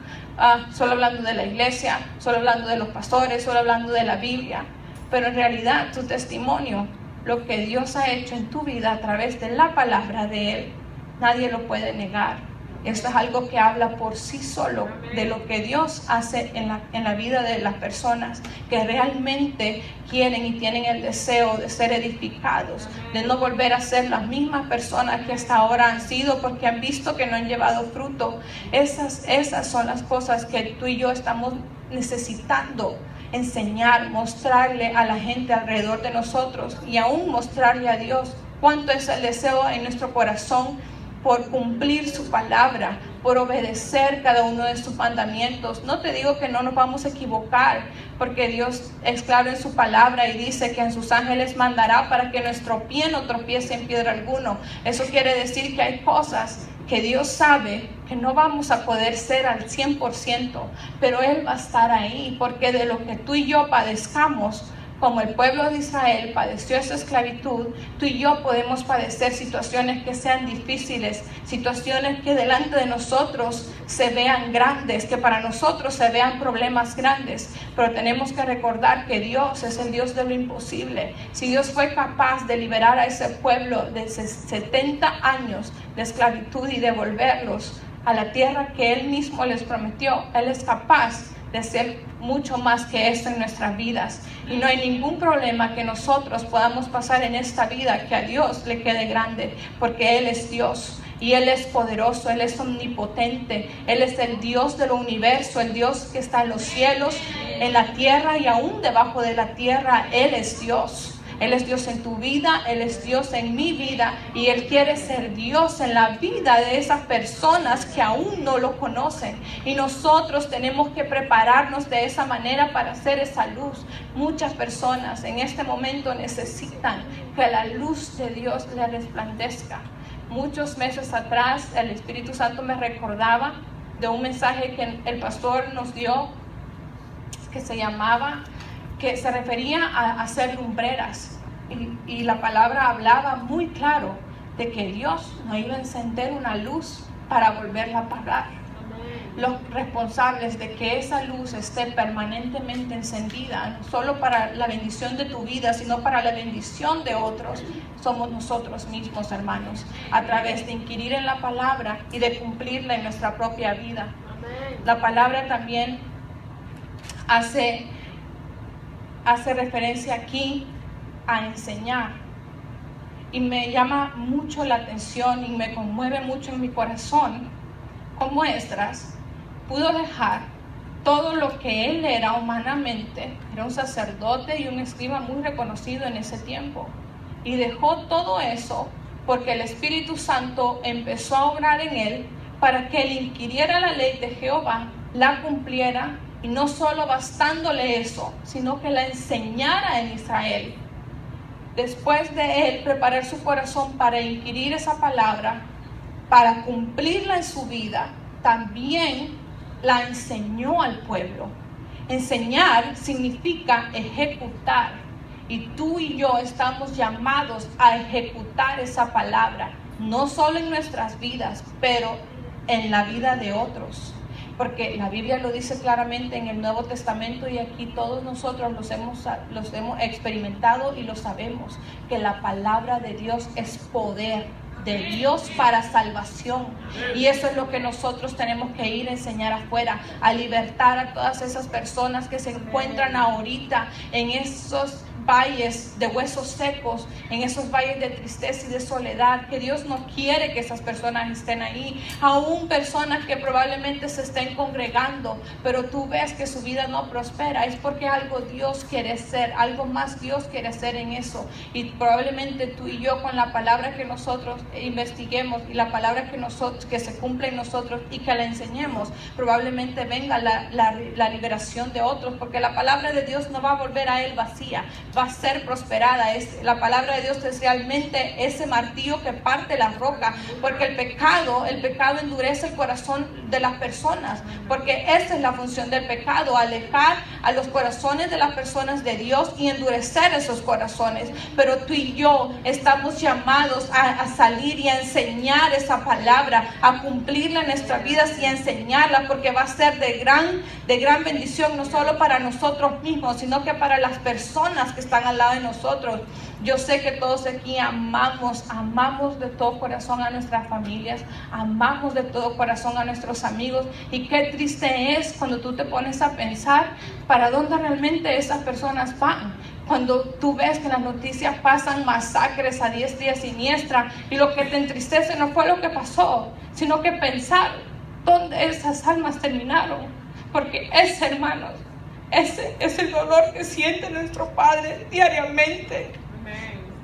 solo hablando de la iglesia, solo hablando de los pastores, solo hablando de la Biblia. Pero en realidad tu testimonio, lo que Dios ha hecho en tu vida a través de la palabra de Él, nadie lo puede negar. Esto es algo que habla por sí solo de lo que Dios hace en la vida de las personas que realmente quieren y tienen el deseo de ser edificados, de no volver a ser las mismas personas que hasta ahora han sido porque han visto que no han llevado fruto. Esas son las cosas que tú y yo estamos necesitando enseñar, mostrarle a la gente alrededor de nosotros y aún mostrarle a Dios cuánto es el deseo en nuestro corazón por cumplir su palabra, por obedecer cada uno de sus mandamientos. No te digo que no nos vamos a equivocar, porque Dios es claro en su palabra y dice que en sus ángeles mandará para que nuestro pie no tropiece en piedra alguno. Eso quiere decir que hay cosas que Dios sabe que no vamos a poder ser al 100%, pero Él va a estar ahí, porque de lo que tú y yo padezcamos, como el pueblo de Israel padeció esa esclavitud, tú y yo podemos padecer situaciones que sean difíciles, situaciones que delante de nosotros se vean grandes, que para nosotros se vean problemas grandes, pero tenemos que recordar que Dios es el Dios de lo imposible. Si Dios fue capaz de liberar a ese pueblo de 70 años de esclavitud y devolverlos a la tierra que Él mismo les prometió, Él es capaz de hacer mucho más que esto en nuestras vidas. Y no hay ningún problema que nosotros podamos pasar en esta vida que a Dios le quede grande, porque Él es Dios y Él es poderoso, Él es omnipotente, Él es el Dios del universo, el Dios que está en los cielos, en la tierra y aún debajo de la tierra. Él es Dios. Él es Dios en tu vida, Él es Dios en mi vida y Él quiere ser Dios en la vida de esas personas que aún no lo conocen. Y nosotros tenemos que prepararnos de esa manera para hacer esa luz. Muchas personas en este momento necesitan que la luz de Dios les resplandezca. Muchos meses atrás el Espíritu Santo me recordaba de un mensaje que el pastor nos dio que se refería a hacer lumbreras y la palabra hablaba muy claro de que Dios no iba a encender una luz para volverla a apagar. Los responsables de que esa luz esté permanentemente encendida, no solo para la bendición de tu vida, sino para la bendición de otros, somos nosotros mismos, hermanos, a través de inquirir en la palabra y de cumplirla en nuestra propia vida. La palabra también hace referencia aquí a enseñar, y me llama mucho la atención y me conmueve mucho en mi corazón cómo Esdras pudo dejar todo lo que él era humanamente. Era un sacerdote y un escriba muy reconocido en ese tiempo, y dejó todo eso porque el Espíritu Santo empezó a obrar en él para que él inquiriera la ley de Jehová, la cumpliera, y no solo bastándole eso, sino que la enseñara en Israel. Después de él preparar su corazón para inquirir esa palabra, para cumplirla en su vida, también la enseñó al pueblo. Enseñar significa ejecutar, y tú y yo estamos llamados a ejecutar esa palabra, no solo en nuestras vidas, pero en la vida de otros. Porque la Biblia lo dice claramente en el Nuevo Testamento, y aquí todos nosotros los hemos experimentado y lo sabemos, que la palabra de Dios es poder de Dios para salvación, y eso es lo que nosotros tenemos que ir a enseñar afuera, a libertar a todas esas personas que se encuentran ahorita en esos valles de huesos secos, en esos valles de tristeza y de soledad, que Dios no quiere que esas personas estén ahí. Aún personas que probablemente se estén congregando, pero tú ves que su vida no prospera, es porque algo Dios quiere hacer, algo más Dios quiere hacer en eso, y probablemente tú y yo, con la palabra que nosotros investiguemos y la palabra que se cumple en nosotros y que la enseñemos, probablemente venga la liberación de otros, porque la palabra de Dios no va a volver a él vacía, va a ser prosperada. La palabra de Dios es realmente ese martillo que parte la roca, porque el pecado endurece el corazón de las personas, porque esa es la función del pecado, alejar a los corazones de las personas de Dios y endurecer esos corazones. Pero tú y yo estamos llamados a salir y a enseñar esa palabra, a cumplirla en nuestras vidas y a enseñarla, porque va a ser de gran bendición, no solo para nosotros mismos, sino que para las personas que están al lado de nosotros. Yo sé que todos aquí amamos de todo corazón a nuestras familias, amamos de todo corazón a nuestros amigos, y qué triste es cuando tú te pones a pensar para dónde realmente esas personas van. Cuando tú ves que en las noticias pasan masacres a diestra y a siniestra, y lo que te entristece no fue lo que pasó, sino que pensar dónde esas almas terminaron. Porque ese, hermanos, ese es el dolor que siente nuestro Padre diariamente.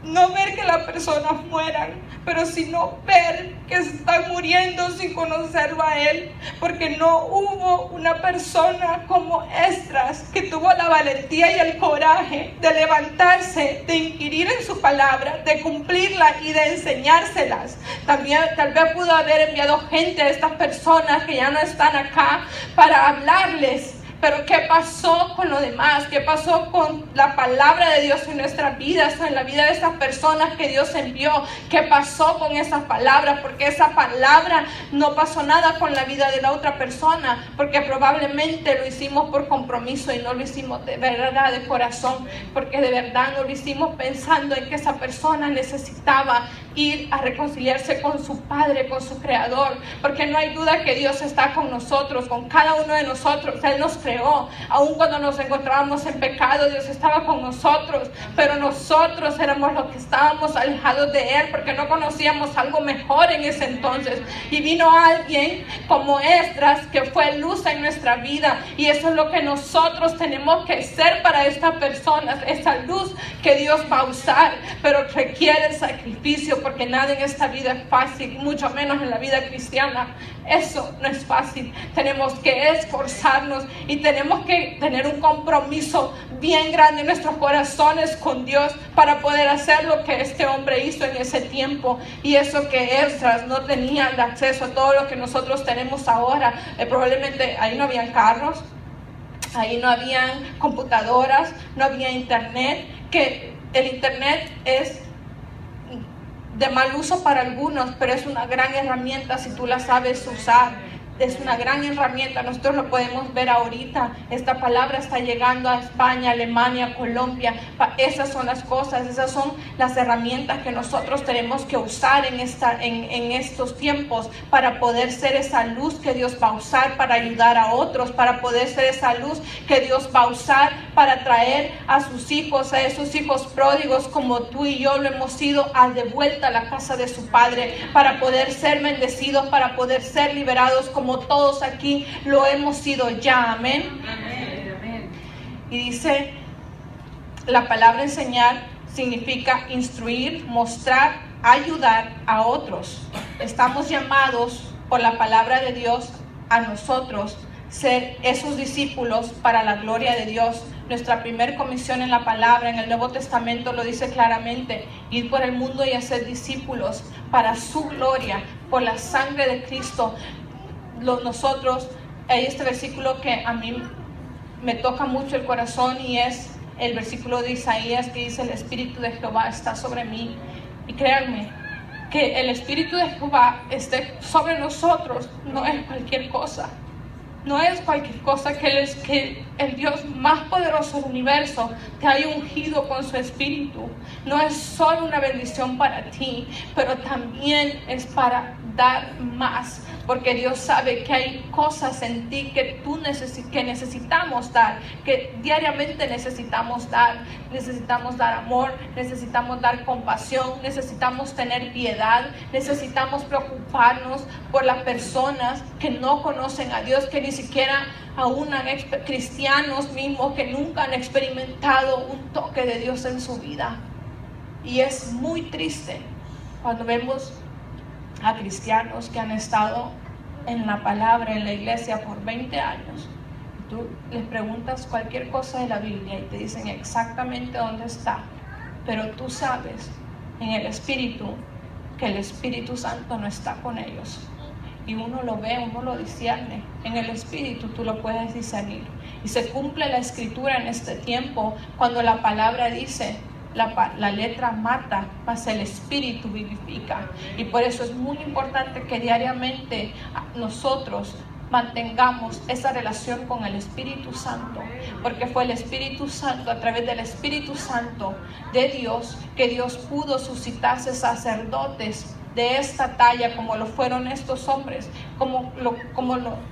No ver que las personas mueran, pero sino ver que están muriendo sin conocerlo a Él, porque no hubo una persona como Esdras que tuvo la valentía y el coraje de levantarse, de inquirir en su palabra, de cumplirla y de enseñárselas. También tal vez pudo haber enviado gente a estas personas que ya no están acá para hablarles. Pero ¿qué pasó con lo demás? ¿Qué pasó con la palabra de Dios en nuestras vidas, en la vida de esas personas que Dios envió? ¿Qué pasó con esas palabras? Porque esa palabra no pasó nada con la vida de la otra persona, porque probablemente lo hicimos por compromiso y no lo hicimos de verdad, de corazón, porque de verdad no lo hicimos pensando en que esa persona necesitaba ir a reconciliarse con su Padre, con su Creador, porque no hay duda que Dios está con nosotros, con cada uno de nosotros. Él nos creó, aun cuando nos encontrábamos en pecado, Dios estaba con nosotros, pero nosotros éramos los que estábamos alejados de Él, porque no conocíamos algo mejor en ese entonces, y vino alguien como Esdras que fue luz en nuestra vida, y eso es lo que nosotros tenemos que ser para estas personas, esa luz que Dios va a usar, pero requiere sacrificio, porque nada en esta vida es fácil, mucho menos en la vida cristiana. Eso no es fácil. Tenemos que esforzarnos y tenemos que tener un compromiso bien grande en nuestros corazones con Dios para poder hacer lo que este hombre hizo en ese tiempo, y eso que Esdras no tenía el acceso a todo lo que nosotros tenemos ahora. Probablemente ahí no habían carros, ahí no habían computadoras, no había internet, que el internet es de mal uso para algunos, pero es una gran herramienta si tú la sabes usar. Es una gran herramienta. Nosotros lo podemos ver ahorita. Esta palabra está llegando a España, Alemania, Colombia. Esas son las cosas, esas son las herramientas que nosotros tenemos que usar en estos tiempos para poder ser esa luz que Dios va a usar para ayudar a otros, para poder ser esa luz que Dios va a usar para traer a sus hijos, a esos hijos pródigos como tú y yo lo hemos sido, de vuelta a la casa de su Padre, para poder ser bendecidos, para poder ser liberados como todos aquí lo hemos sido ya. Amén. Amén. Y dice la palabra enseñar significa instruir, mostrar, ayudar a otros. Estamos llamados por la palabra de Dios a nosotros ser esos discípulos para la gloria de Dios. Nuestra primera comisión en la palabra, en el Nuevo Testamento lo dice claramente: ir por el mundo y hacer discípulos para su gloria, por la sangre de Cristo. Nosotros, hay este versículo que a mí me toca mucho el corazón, y es el versículo de Isaías que dice: el Espíritu de Jehová está sobre mí. Y créanme que el Espíritu de Jehová esté sobre nosotros no es cualquier cosa. No es cualquier cosa que el Dios más poderoso del universo te haya ungido con su Espíritu. No es solo una bendición para ti, pero también es para dar más. Porque Dios sabe que hay cosas en ti que que necesitamos dar, que diariamente necesitamos dar. Necesitamos dar amor, necesitamos dar compasión, necesitamos tener piedad, necesitamos preocuparnos por las personas que no conocen a Dios, que ni siquiera aún cristianos mismos que nunca han experimentado un toque de Dios en su vida. Y es muy triste cuando vemos a cristianos que han estado en la palabra, en la iglesia por 20 años. Tú les preguntas cualquier cosa de la Biblia y te dicen exactamente dónde está, pero tú sabes en el Espíritu que el Espíritu Santo no está con ellos. Y uno lo ve, uno lo discierne. En el Espíritu tú lo puedes discernir. Y se cumple la Escritura en este tiempo cuando la palabra dice: la letra mata, mas el Espíritu vivifica. Y por eso es muy importante que diariamente nosotros mantengamos esa relación con el Espíritu Santo, porque fue el Espíritu Santo, a través del Espíritu Santo de Dios, que Dios pudo suscitarse sacerdotes de esta talla, como lo fueron estos hombres, como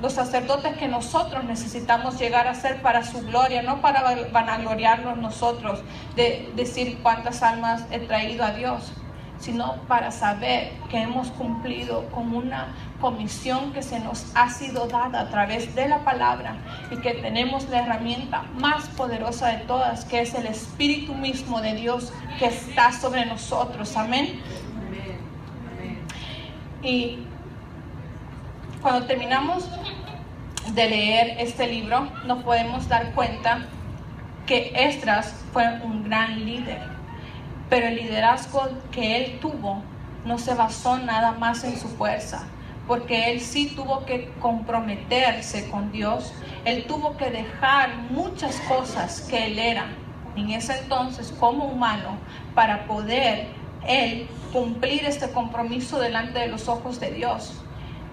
los sacerdotes que nosotros necesitamos llegar a ser para su gloria, no para vanagloriarnos nosotros de decir cuántas almas he traído a Dios, sino para saber que hemos cumplido con una comisión que se nos ha sido dada a través de la palabra, y que tenemos la herramienta más poderosa de todas, que es el Espíritu mismo de Dios que está sobre nosotros. Amén. Y cuando terminamos de leer este libro, nos podemos dar cuenta que Esdras fue un gran líder, pero el liderazgo que él tuvo no se basó nada más en su fuerza, porque él sí tuvo que comprometerse con Dios. Él tuvo que dejar muchas cosas que él era en ese entonces como humano para poder él cumplir este compromiso delante de los ojos de Dios.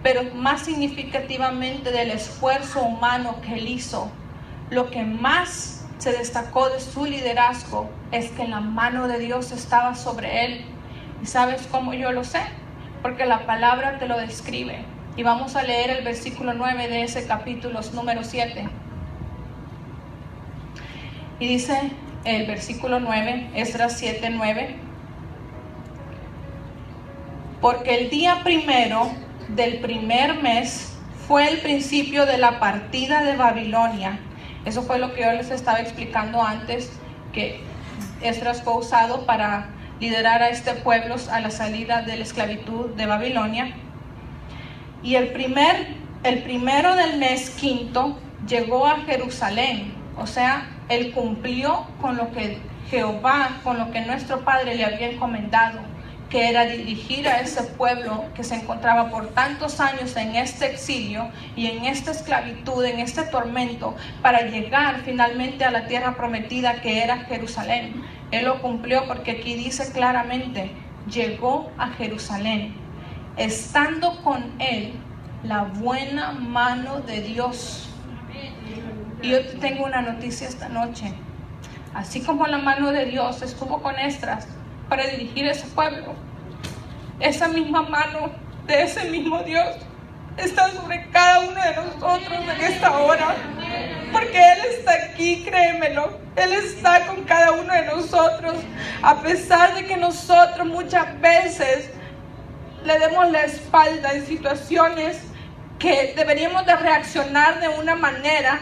Pero más significativamente del esfuerzo humano que él hizo, lo que más se destacó de su liderazgo es que la mano de Dios estaba sobre él. ¿Y sabes cómo yo lo sé? Porque la palabra te lo describe. Y vamos a leer el versículo 9 de ese capítulo número 7. Y dice el versículo 9, Esdras 7:9: porque el día primero del primer mes fue el principio de la partida de Babilonia. Eso fue lo que yo les estaba explicando antes, que Esdras fue usado para liderar a este pueblo a la salida de la esclavitud de Babilonia. Y el primero del mes quinto llegó a Jerusalén. O sea, él cumplió con lo que Jehová, con lo que nuestro Padre le había encomendado, que era dirigir a ese pueblo que se encontraba por tantos años en este exilio y en esta esclavitud, en este tormento, para llegar finalmente a la tierra prometida que era Jerusalén. Él lo cumplió, porque aquí dice claramente llegó a Jerusalén, estando con él la buena mano de Dios. Y yo te tengo una noticia esta noche. Así como la mano de Dios estuvo con Esdras para dirigir ese pueblo, esa misma mano de ese mismo Dios está sobre cada uno de nosotros en esta hora, porque Él está aquí, créemelo. Él está con cada uno de nosotros, a pesar de que nosotros muchas veces le demos la espalda en situaciones que deberíamos de reaccionar de una manera,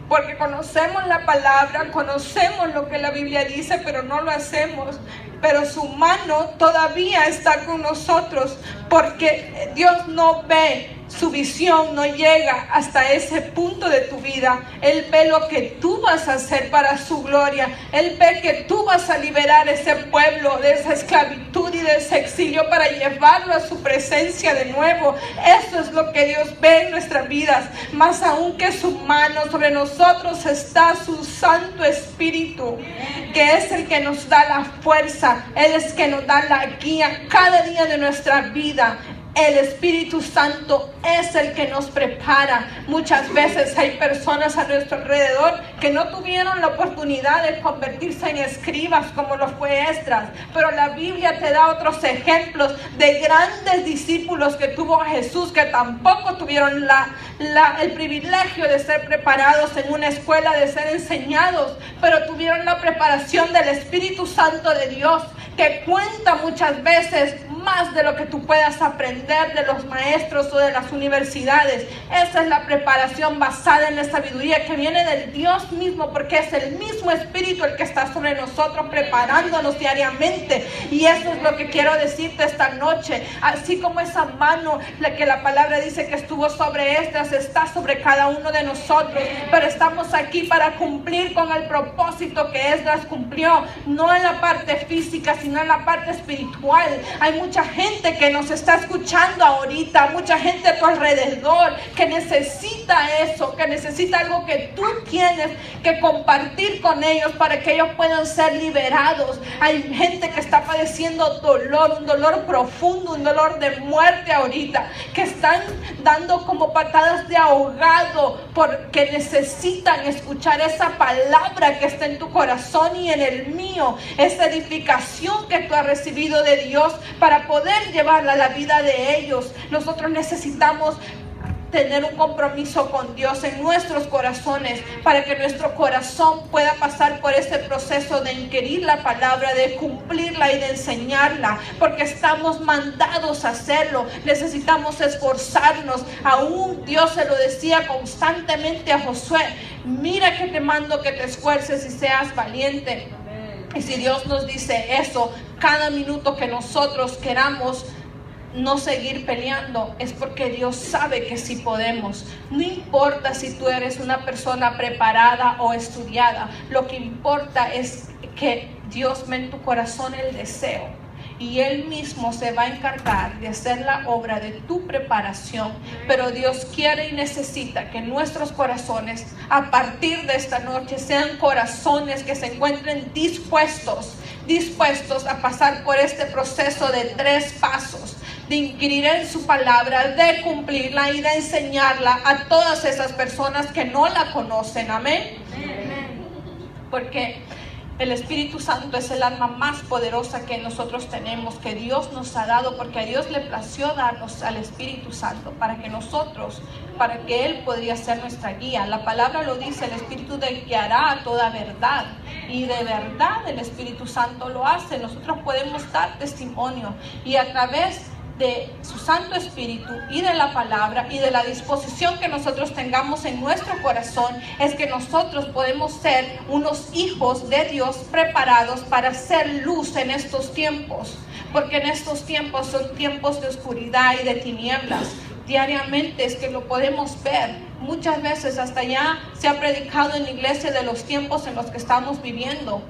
porque conocemos la palabra, conocemos lo que la Biblia dice, pero no lo hacemos. Pero su mano todavía está con nosotros, porque Dios no ve, su visión no llega hasta ese punto de tu vida. Él ve lo que tú vas a hacer para su gloria. Él ve que tú vas a liberar ese pueblo de esa esclavitud y de ese exilio para llevarlo a su presencia de nuevo. Eso es lo que Dios ve en nuestras vidas. Más aún que su mano, sobre nosotros está su Santo Espíritu, que es el que nos da la fuerza. Él es el que nos da la guía cada día de nuestra vida. El Espíritu Santo es el que nos prepara. Muchas veces hay personas a nuestro alrededor que no tuvieron la oportunidad de convertirse en escribas como lo fue Esdras, pero la Biblia te da otros ejemplos de grandes discípulos que tuvo Jesús, que tampoco tuvieron el privilegio de ser preparados en una escuela, de ser enseñados, pero tuvieron la preparación del Espíritu Santo de Dios, que cuenta muchas veces más de lo que tú puedas aprender de los maestros o de las universidades. Esa es la preparación basada en la sabiduría que viene del Dios mismo, porque es el mismo Espíritu el que está sobre nosotros preparándonos diariamente. Y eso es lo que quiero decirte esta noche. Así como esa mano, la que la palabra dice que estuvo sobre Esdras, está sobre cada uno de nosotros, pero estamos aquí para cumplir con el propósito que Esdras cumplió, no en la parte física, sino en la parte espiritual. Hay mucha gente que nos está escuchando ahorita, mucha gente a tu alrededor que necesita eso, que necesita algo que tú tienes que compartir con ellos para que ellos puedan ser liberados. Hay gente que está padeciendo dolor, un dolor profundo, un dolor de muerte ahorita, que están dando como patadas de ahogado porque necesitan escuchar esa palabra que está en tu corazón y en el mío, esa edificación que tú has recibido de Dios para poder llevarla a la vida de ellos. Nosotros necesitamos tener un compromiso con Dios en nuestros corazones para que nuestro corazón pueda pasar por ese proceso de inquirir la palabra, de cumplirla y de enseñarla, porque estamos mandados a hacerlo. Necesitamos esforzarnos. Aún Dios se lo decía constantemente a Josué: mira que te mando que te esfuerces y seas valiente. Y si Dios nos dice eso cada minuto que nosotros queramos no seguir peleando, es porque Dios sabe que sí podemos. No importa si tú eres una persona preparada o estudiada, lo que importa es que Dios ve en tu corazón el deseo, y Él mismo se va a encargar de hacer la obra de tu preparación. Pero Dios quiere y necesita que nuestros corazones a partir de esta noche sean corazones que se encuentren dispuestos a pasar por este proceso de 3 pasos, de inquirir en su palabra, de cumplirla y de enseñarla a todas esas personas que no la conocen. Amén. Porque el Espíritu Santo es el arma más poderosa que nosotros tenemos, que Dios nos ha dado, porque a Dios le plació darnos al Espíritu Santo para que Él podría ser nuestra guía. La palabra lo dice: el Espíritu te guiará a toda verdad. Y de verdad el Espíritu Santo lo hace. Nosotros podemos dar testimonio, y a través de su Santo Espíritu y de la palabra y de la disposición que nosotros tengamos en nuestro corazón, es que nosotros podemos ser unos hijos de Dios preparados para ser luz en estos tiempos, porque en estos tiempos son tiempos de oscuridad y de tinieblas. Diariamente es que lo podemos ver. Muchas veces hasta ya se ha predicado en la iglesia de los tiempos en los que estamos viviendo.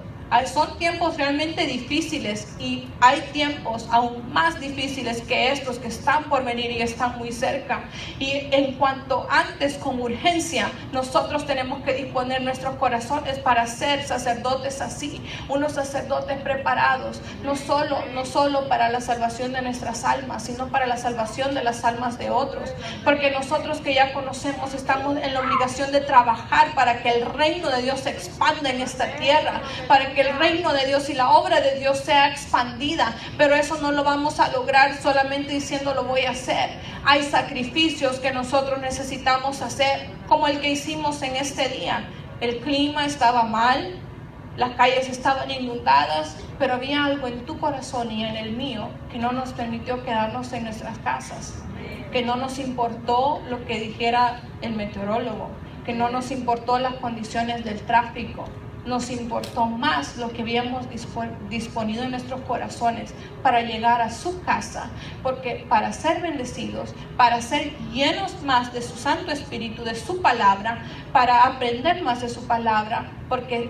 Son tiempos realmente difíciles y hay tiempos aún más difíciles que estos que están por venir y están muy cerca. Y en cuanto antes, con urgencia, nosotros tenemos que disponer nuestros corazones para ser sacerdotes así, unos sacerdotes preparados, no solo para la salvación de nuestras almas, sino para la salvación de las almas de otros. Porque nosotros que ya conocemos estamos en la obligación de trabajar para que el reino de Dios se expanda en esta tierra, para que el reino de Dios y la obra de Dios sea expandida. Pero eso no lo vamos a lograr solamente diciendo lo voy a hacer. Hay sacrificios que nosotros necesitamos hacer, como el que hicimos en este día. El clima estaba mal, las calles estaban inundadas, pero había algo en tu corazón y en el mío que no nos permitió quedarnos en nuestras casas, que no nos importó lo que dijera el meteorólogo, que no nos importó las condiciones del tráfico. Nos importó más lo que habíamos disponido en nuestros corazones para llegar a su casa, porque para ser bendecidos, para ser llenos más de su Santo Espíritu, de su palabra, para aprender más de su palabra, porque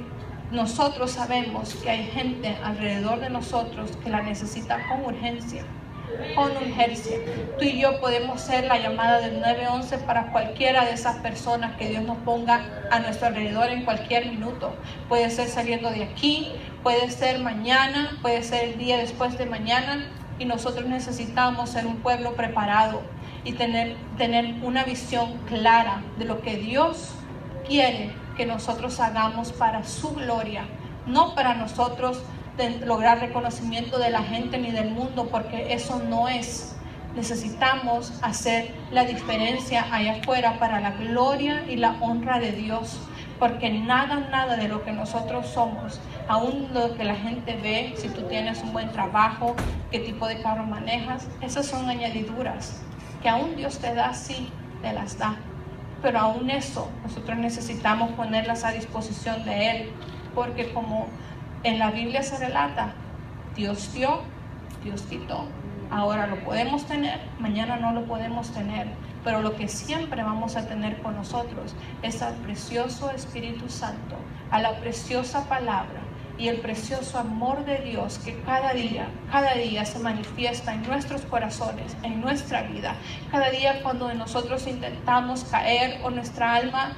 nosotros sabemos que hay gente alrededor de nosotros que la necesita con urgencia. Tú y yo podemos ser la llamada del 911 para cualquiera de esas personas que Dios nos ponga a nuestro alrededor en cualquier minuto. Puede ser saliendo de aquí, puede ser mañana, puede ser el día después de mañana, y nosotros necesitamos ser un pueblo preparado y tener una visión clara de lo que Dios quiere que nosotros hagamos para su gloria, no para nosotros lograr reconocimiento de la gente ni del mundo, porque eso no es. Necesitamos hacer la diferencia allá afuera para la gloria y la honra de Dios, porque nada de lo que nosotros somos, aún lo que la gente ve, si tú tienes un buen trabajo, qué tipo de carro manejas, esas son añadiduras que aún Dios te da, sí, te las da, pero aún eso nosotros necesitamos ponerlas a disposición de Él, porque como en la Biblia se relata, Dios dio, Dios quitó. Ahora lo podemos tener, mañana no lo podemos tener, pero lo que siempre vamos a tener con nosotros es al precioso Espíritu Santo, a la preciosa palabra y el precioso amor de Dios que cada día se manifiesta en nuestros corazones, en nuestra vida. Cada día cuando nosotros intentamos caer o nuestra alma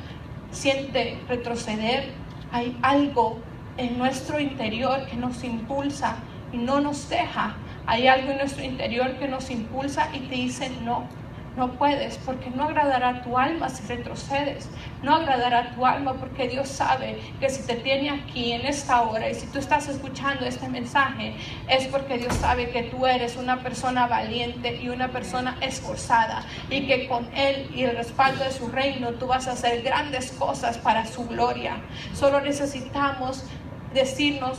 siente retroceder, hay algo en nuestro interior que nos impulsa y no nos deja. Hay algo en nuestro interior que nos impulsa y te dice no puedes, porque no agradará a tu alma si retrocedes, no agradará a tu alma, porque Dios sabe que si te tiene aquí en esta hora y si tú estás escuchando este mensaje, es porque Dios sabe que tú eres una persona valiente y una persona esforzada, y que con Él y el respaldo de su reino tú vas a hacer grandes cosas para su gloria. Solo necesitamos decirnos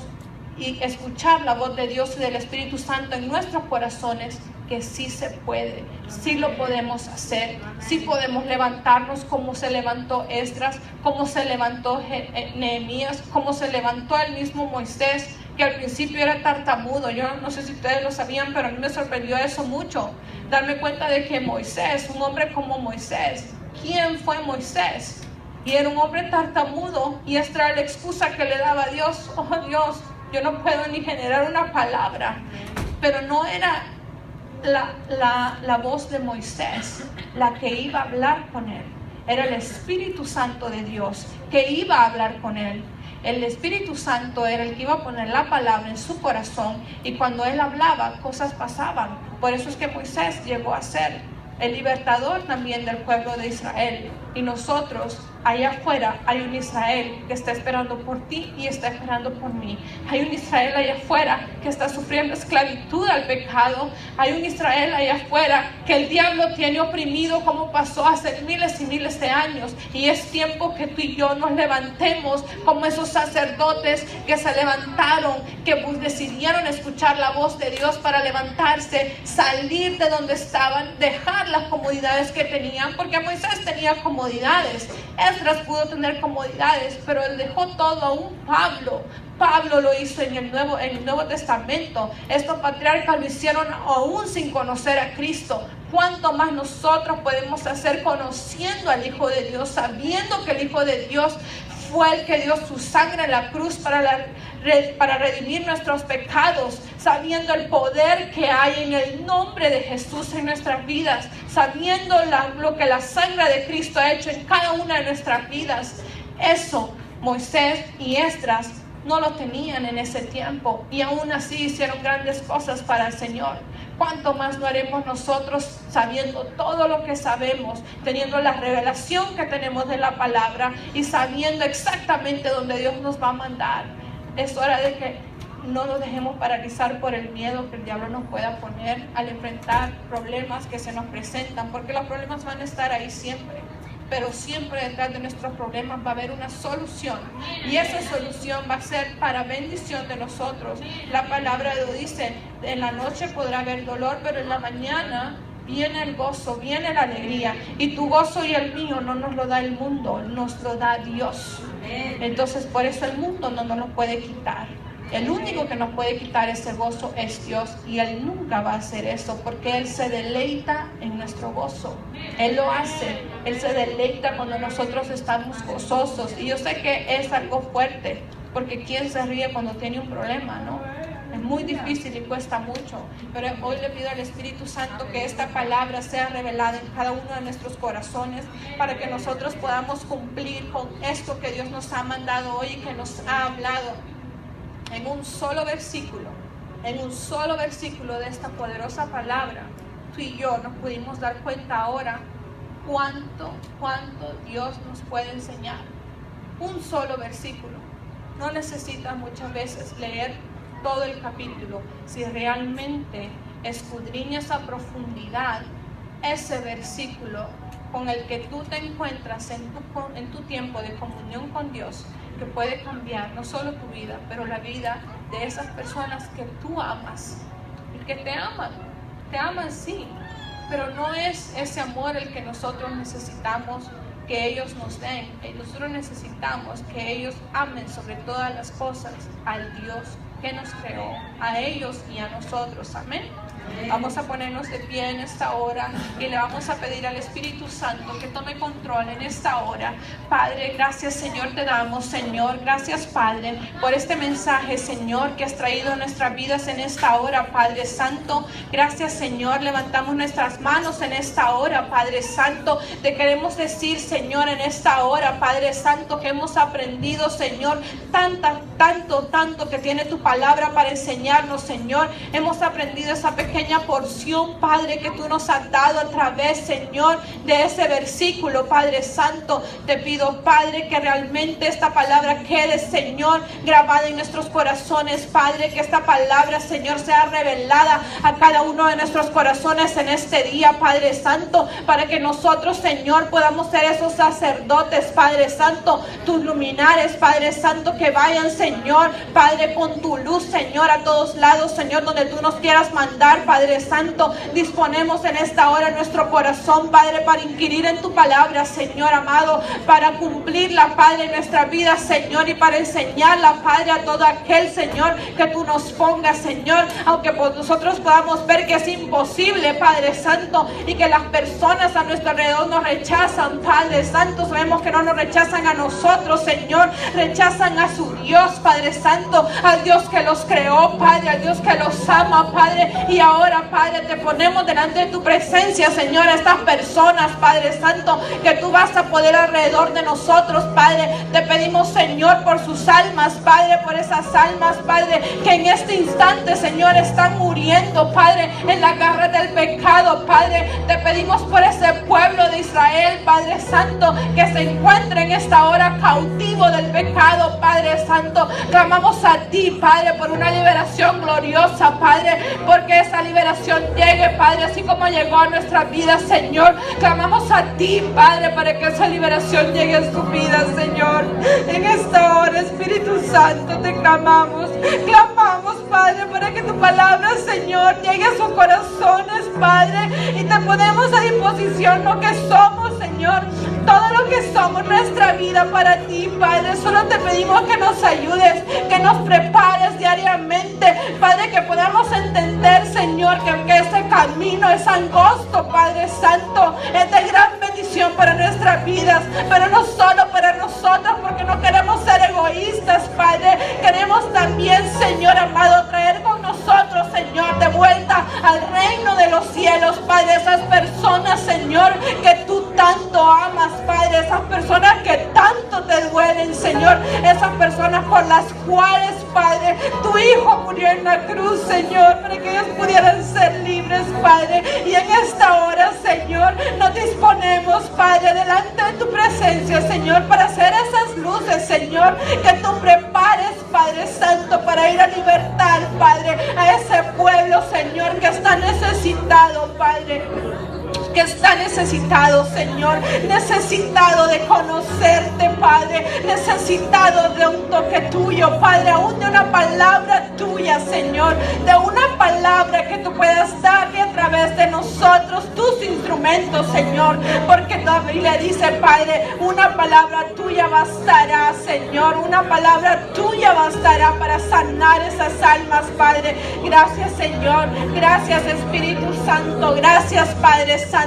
y escuchar la voz de Dios y del Espíritu Santo en nuestros corazones, que sí se puede, sí lo podemos hacer, sí podemos levantarnos como se levantó Esdras, como se levantó Nehemías, como se levantó el mismo Moisés, que al principio era tartamudo. Yo no sé si ustedes lo sabían, pero a mí me sorprendió eso mucho, darme cuenta de que Moisés, un hombre como Moisés, ¿quién fue Moisés? Y era un hombre tartamudo, y esta era la excusa que le daba a Dios. Oh Dios, yo no puedo ni generar una palabra. Pero no era la voz de Moisés la que iba a hablar con él, era el Espíritu Santo de Dios que iba a hablar con él. El Espíritu Santo era el que iba a poner la palabra en su corazón, y cuando él hablaba, cosas pasaban. Por eso es que Moisés llegó a ser el libertador también del pueblo de Israel. Y nosotros, allá afuera, hay un Israel que está esperando por ti y está esperando por mí. Hay un Israel allá afuera que está sufriendo esclavitud al pecado. Hay un Israel allá afuera que el diablo tiene oprimido, como pasó hace miles y miles de años. Y es tiempo que tú y yo nos levantemos como esos sacerdotes que se levantaron, que decidieron escuchar la voz de Dios para levantarse, salir de donde estaban, dejar las comodidades que tenían, porque Moisés tenía comodidades, Esdras pudo tener comodidades, pero él dejó todo a un Pablo. Pablo lo hizo en el Nuevo Testamento. Estos patriarcas lo hicieron aún sin conocer a Cristo. ¿Cuánto más nosotros podemos hacer conociendo al Hijo de Dios, sabiendo que el Hijo de Dios fue el que dio su sangre en la cruz para redimir nuestros pecados, sabiendo el poder que hay en el nombre de Jesús en nuestras vidas, sabiendo lo que la sangre de Cristo ha hecho en cada una de nuestras vidas. Eso Moisés y Esdras no lo tenían en ese tiempo, y aún así hicieron grandes cosas para el Señor. ¿Cuánto más lo haremos nosotros, sabiendo todo lo que sabemos, teniendo la revelación que tenemos de la palabra y sabiendo exactamente dónde Dios nos va a mandar? Es hora de que no nos dejemos paralizar por el miedo que el diablo nos pueda poner al enfrentar problemas que se nos presentan, porque los problemas van a estar ahí siempre. Pero siempre detrás de nuestros problemas va a haber una solución, y esa solución va a ser para bendición de nosotros. La palabra lo dice: en la noche podrá haber dolor, pero en la mañana viene el gozo, viene la alegría. Y tu gozo y el mío no nos lo da el mundo, nos lo da Dios. Entonces por eso el mundo no nos lo puede quitar. El único que nos puede quitar ese gozo es Dios, y Él nunca va a hacer eso, porque Él se deleita en nuestro gozo. Él lo hace, Él se deleita cuando nosotros estamos gozosos. Y yo sé que es algo fuerte, porque ¿quién se ríe cuando tiene un problema, no? Es muy difícil y cuesta mucho, pero hoy le pido al Espíritu Santo que esta palabra sea revelada en cada uno de nuestros corazones, para que nosotros podamos cumplir con esto que Dios nos ha mandado hoy y que nos ha hablado. En un solo versículo de esta poderosa palabra, tú y yo nos pudimos dar cuenta ahora cuánto Dios nos puede enseñar. Un solo versículo. No necesitas muchas veces leer todo el capítulo. Si realmente escudriñas a profundidad ese versículo con el que tú te encuentras en tu tiempo de comunión con Dios, que puede cambiar no solo tu vida, pero la vida de esas personas que tú amas y que te aman sí, pero no es ese amor el que nosotros necesitamos que ellos nos den. Nosotros necesitamos que ellos amen sobre todas las cosas al Dios que nos creó, a ellos y a nosotros. Amén. Vamos a ponernos de pie en esta hora y le vamos a pedir al Espíritu Santo que tome control en esta hora. Padre, gracias Señor te damos, Señor. Gracias Padre por este mensaje, Señor, que has traído a nuestras vidas en esta hora, Padre Santo. Gracias Señor, levantamos nuestras manos en esta hora, Padre Santo. Te queremos decir, Señor, en esta hora, Padre Santo, que hemos aprendido, Señor, tanto que tiene tu palabra para enseñarnos, Señor. Hemos aprendido esa pequeña porción, Padre, que tú nos has dado a través, Señor, de ese versículo, Padre Santo. Te pido, Padre, que realmente esta palabra quede, Señor, grabada en nuestros corazones, Padre, que esta palabra, Señor, sea revelada a cada uno de nuestros corazones en este día, Padre Santo, para que nosotros, Señor, podamos ser esos sacerdotes, Padre Santo, tus luminares, Padre Santo, que vayan, Señor, Padre, con tu luz, Señor, a todos lados, Señor, donde tú nos quieras mandar, Padre Santo. Disponemos en esta hora nuestro corazón, Padre, para inquirir en tu palabra, Señor amado, para cumplirla, Padre, en nuestra vida, Señor, y para enseñarla, Padre, a todo aquel, Señor, que tú nos pongas, Señor, aunque nosotros podamos ver que es imposible, Padre Santo, y que las personas a nuestro alrededor nos rechazan, Padre Santo. Sabemos que no nos rechazan a nosotros, Señor, rechazan a su Dios, Padre Santo, al Dios que los creó, Padre, al Dios que los ama, Padre. Y ahora, Padre, te ponemos delante de tu presencia, Señor, a estas personas, Padre Santo, que tú vas a poder alrededor de nosotros, Padre. Te pedimos, Señor, por sus almas, Padre, por esas almas, Padre, que en este instante, Señor, están muriendo, Padre, en la garra del pecado, Padre. Te pedimos por ese pueblo de Israel, Padre Santo, que se encuentra en esta hora cautivo del pecado, Padre Santo. Clamamos a ti, Padre, por una liberación gloriosa, Padre, porque esa liberación llegue, Padre, así como llegó a nuestra vida, Señor. Clamamos a ti, Padre, para que esa liberación llegue a su vida, Señor. En esta hora, Espíritu Santo, te clamamos, Padre, para que tu palabra, Señor, llegue a sus corazones, Padre, y te ponemos a disposición lo que somos, Señor, todo lo que somos, nuestra vida para ti, Padre. Solo te pedimos que nos ayudes, que nos prepares diariamente, Padre, que podamos entender, Señor, que aunque ese camino es angosto, Padre Santo, es de gran bendición para nuestras vidas, pero no solo para nosotros, porque no queremos queremos también, Señor amado, traer con nosotros, Señor, de vuelta al reino de los cielos, Padre, esas personas, Señor, que tú tanto amas, Padre, esas personas que tanto te duelen, Señor, esas personas por las cuales, Padre, tu Hijo murió en la cruz, Señor, para que ellos pudieran ser libres, Padre. Y en esta hora, Señor, nos disponemos, Padre, delante de tu presencia, Señor, para hacer esas luces, Señor, que tú prepares, Padre Santo, para ir a libertar, Padre, a ese pueblo, Señor, que está necesitado, Padre, que está necesitado, Señor, necesitado de conocerte, Padre, necesitado de un toque tuyo, Padre, aún de una palabra tuya, Señor, de una palabra que tú puedas darle a través de nosotros, tus instrumentos, Señor, porque la Biblia dice, Padre, una palabra tuya bastará, Señor, una palabra tuya bastará para sanar esas almas, Padre. Gracias, Señor, gracias, Espíritu Santo, gracias, Padre Santo.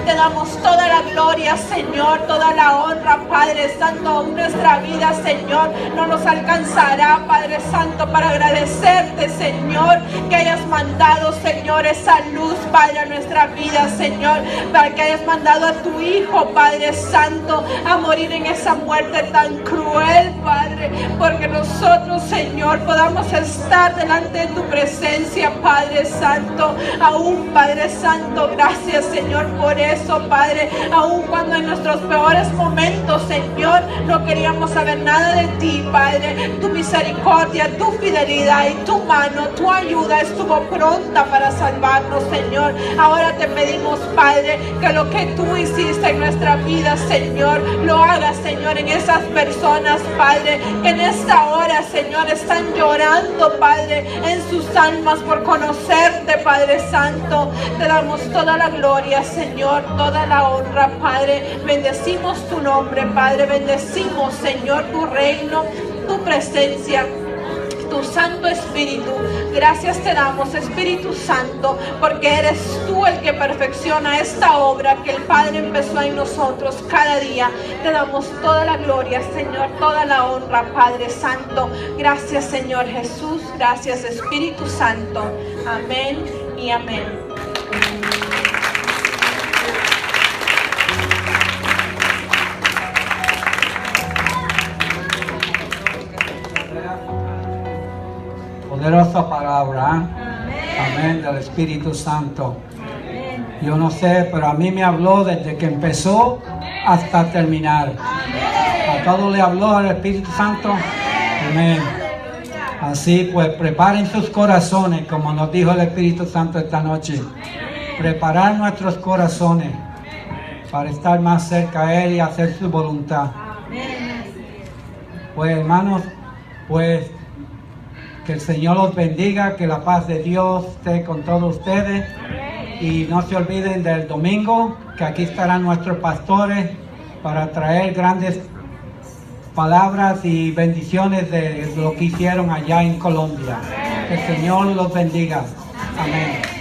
Te damos toda la gloria, Señor, toda la honra, Padre Santo. Nuestra vida, Señor, no nos alcanzará, Padre Santo, para agradecerte, Señor, que hayas mandado, Señor, esa luz, Padre, a nuestra vida, Señor, para que hayas mandado a tu Hijo, Padre Santo, a morir en esa muerte tan cruel, Padre, porque nosotros, Señor, podamos estar delante de tu presencia, Padre Santo. Aún, Padre Santo, gracias, Señor, por eso, Padre, aun cuando en nuestros peores momentos, Señor, no queríamos saber nada de ti, Padre, tu misericordia, tu fidelidad y tu mano, tu ayuda estuvo pronta para salvarnos, Señor. Ahora te pedimos, Padre, que lo que tú hiciste en nuestra vida, Señor, lo hagas, Señor, en esas personas, Padre, que en esta hora, Señor, están llorando, Padre, en sus almas por conocerte, Padre Santo. Te damos toda la gloria, Señor, toda la honra, Padre. Bendecimos tu nombre, Padre. Bendecimos, Señor, tu reino, tu presencia, tu Santo Espíritu. Gracias te damos, Espíritu Santo, porque eres tú el que perfecciona esta obra que el Padre empezó en nosotros cada día. Te damos toda la gloria, Señor, toda la honra, Padre Santo. Gracias, Señor Jesús. Gracias, Espíritu Santo. Amén y amén. Poderosa palabra, amén, del Espíritu Santo. Yo no sé, pero a mí me habló desde que empezó hasta terminar. A todos le habló el Espíritu Santo. Amén. Así pues, preparen sus corazones, como nos dijo el Espíritu Santo esta noche. Preparar nuestros corazones para estar más cerca a Él y hacer su voluntad. Pues, hermanos, pues que el Señor los bendiga, que la paz de Dios esté con todos ustedes. Y no se olviden del domingo, que aquí estarán nuestros pastores para traer grandes palabras y bendiciones de lo que hicieron allá en Colombia. Que el Señor los bendiga. Amén.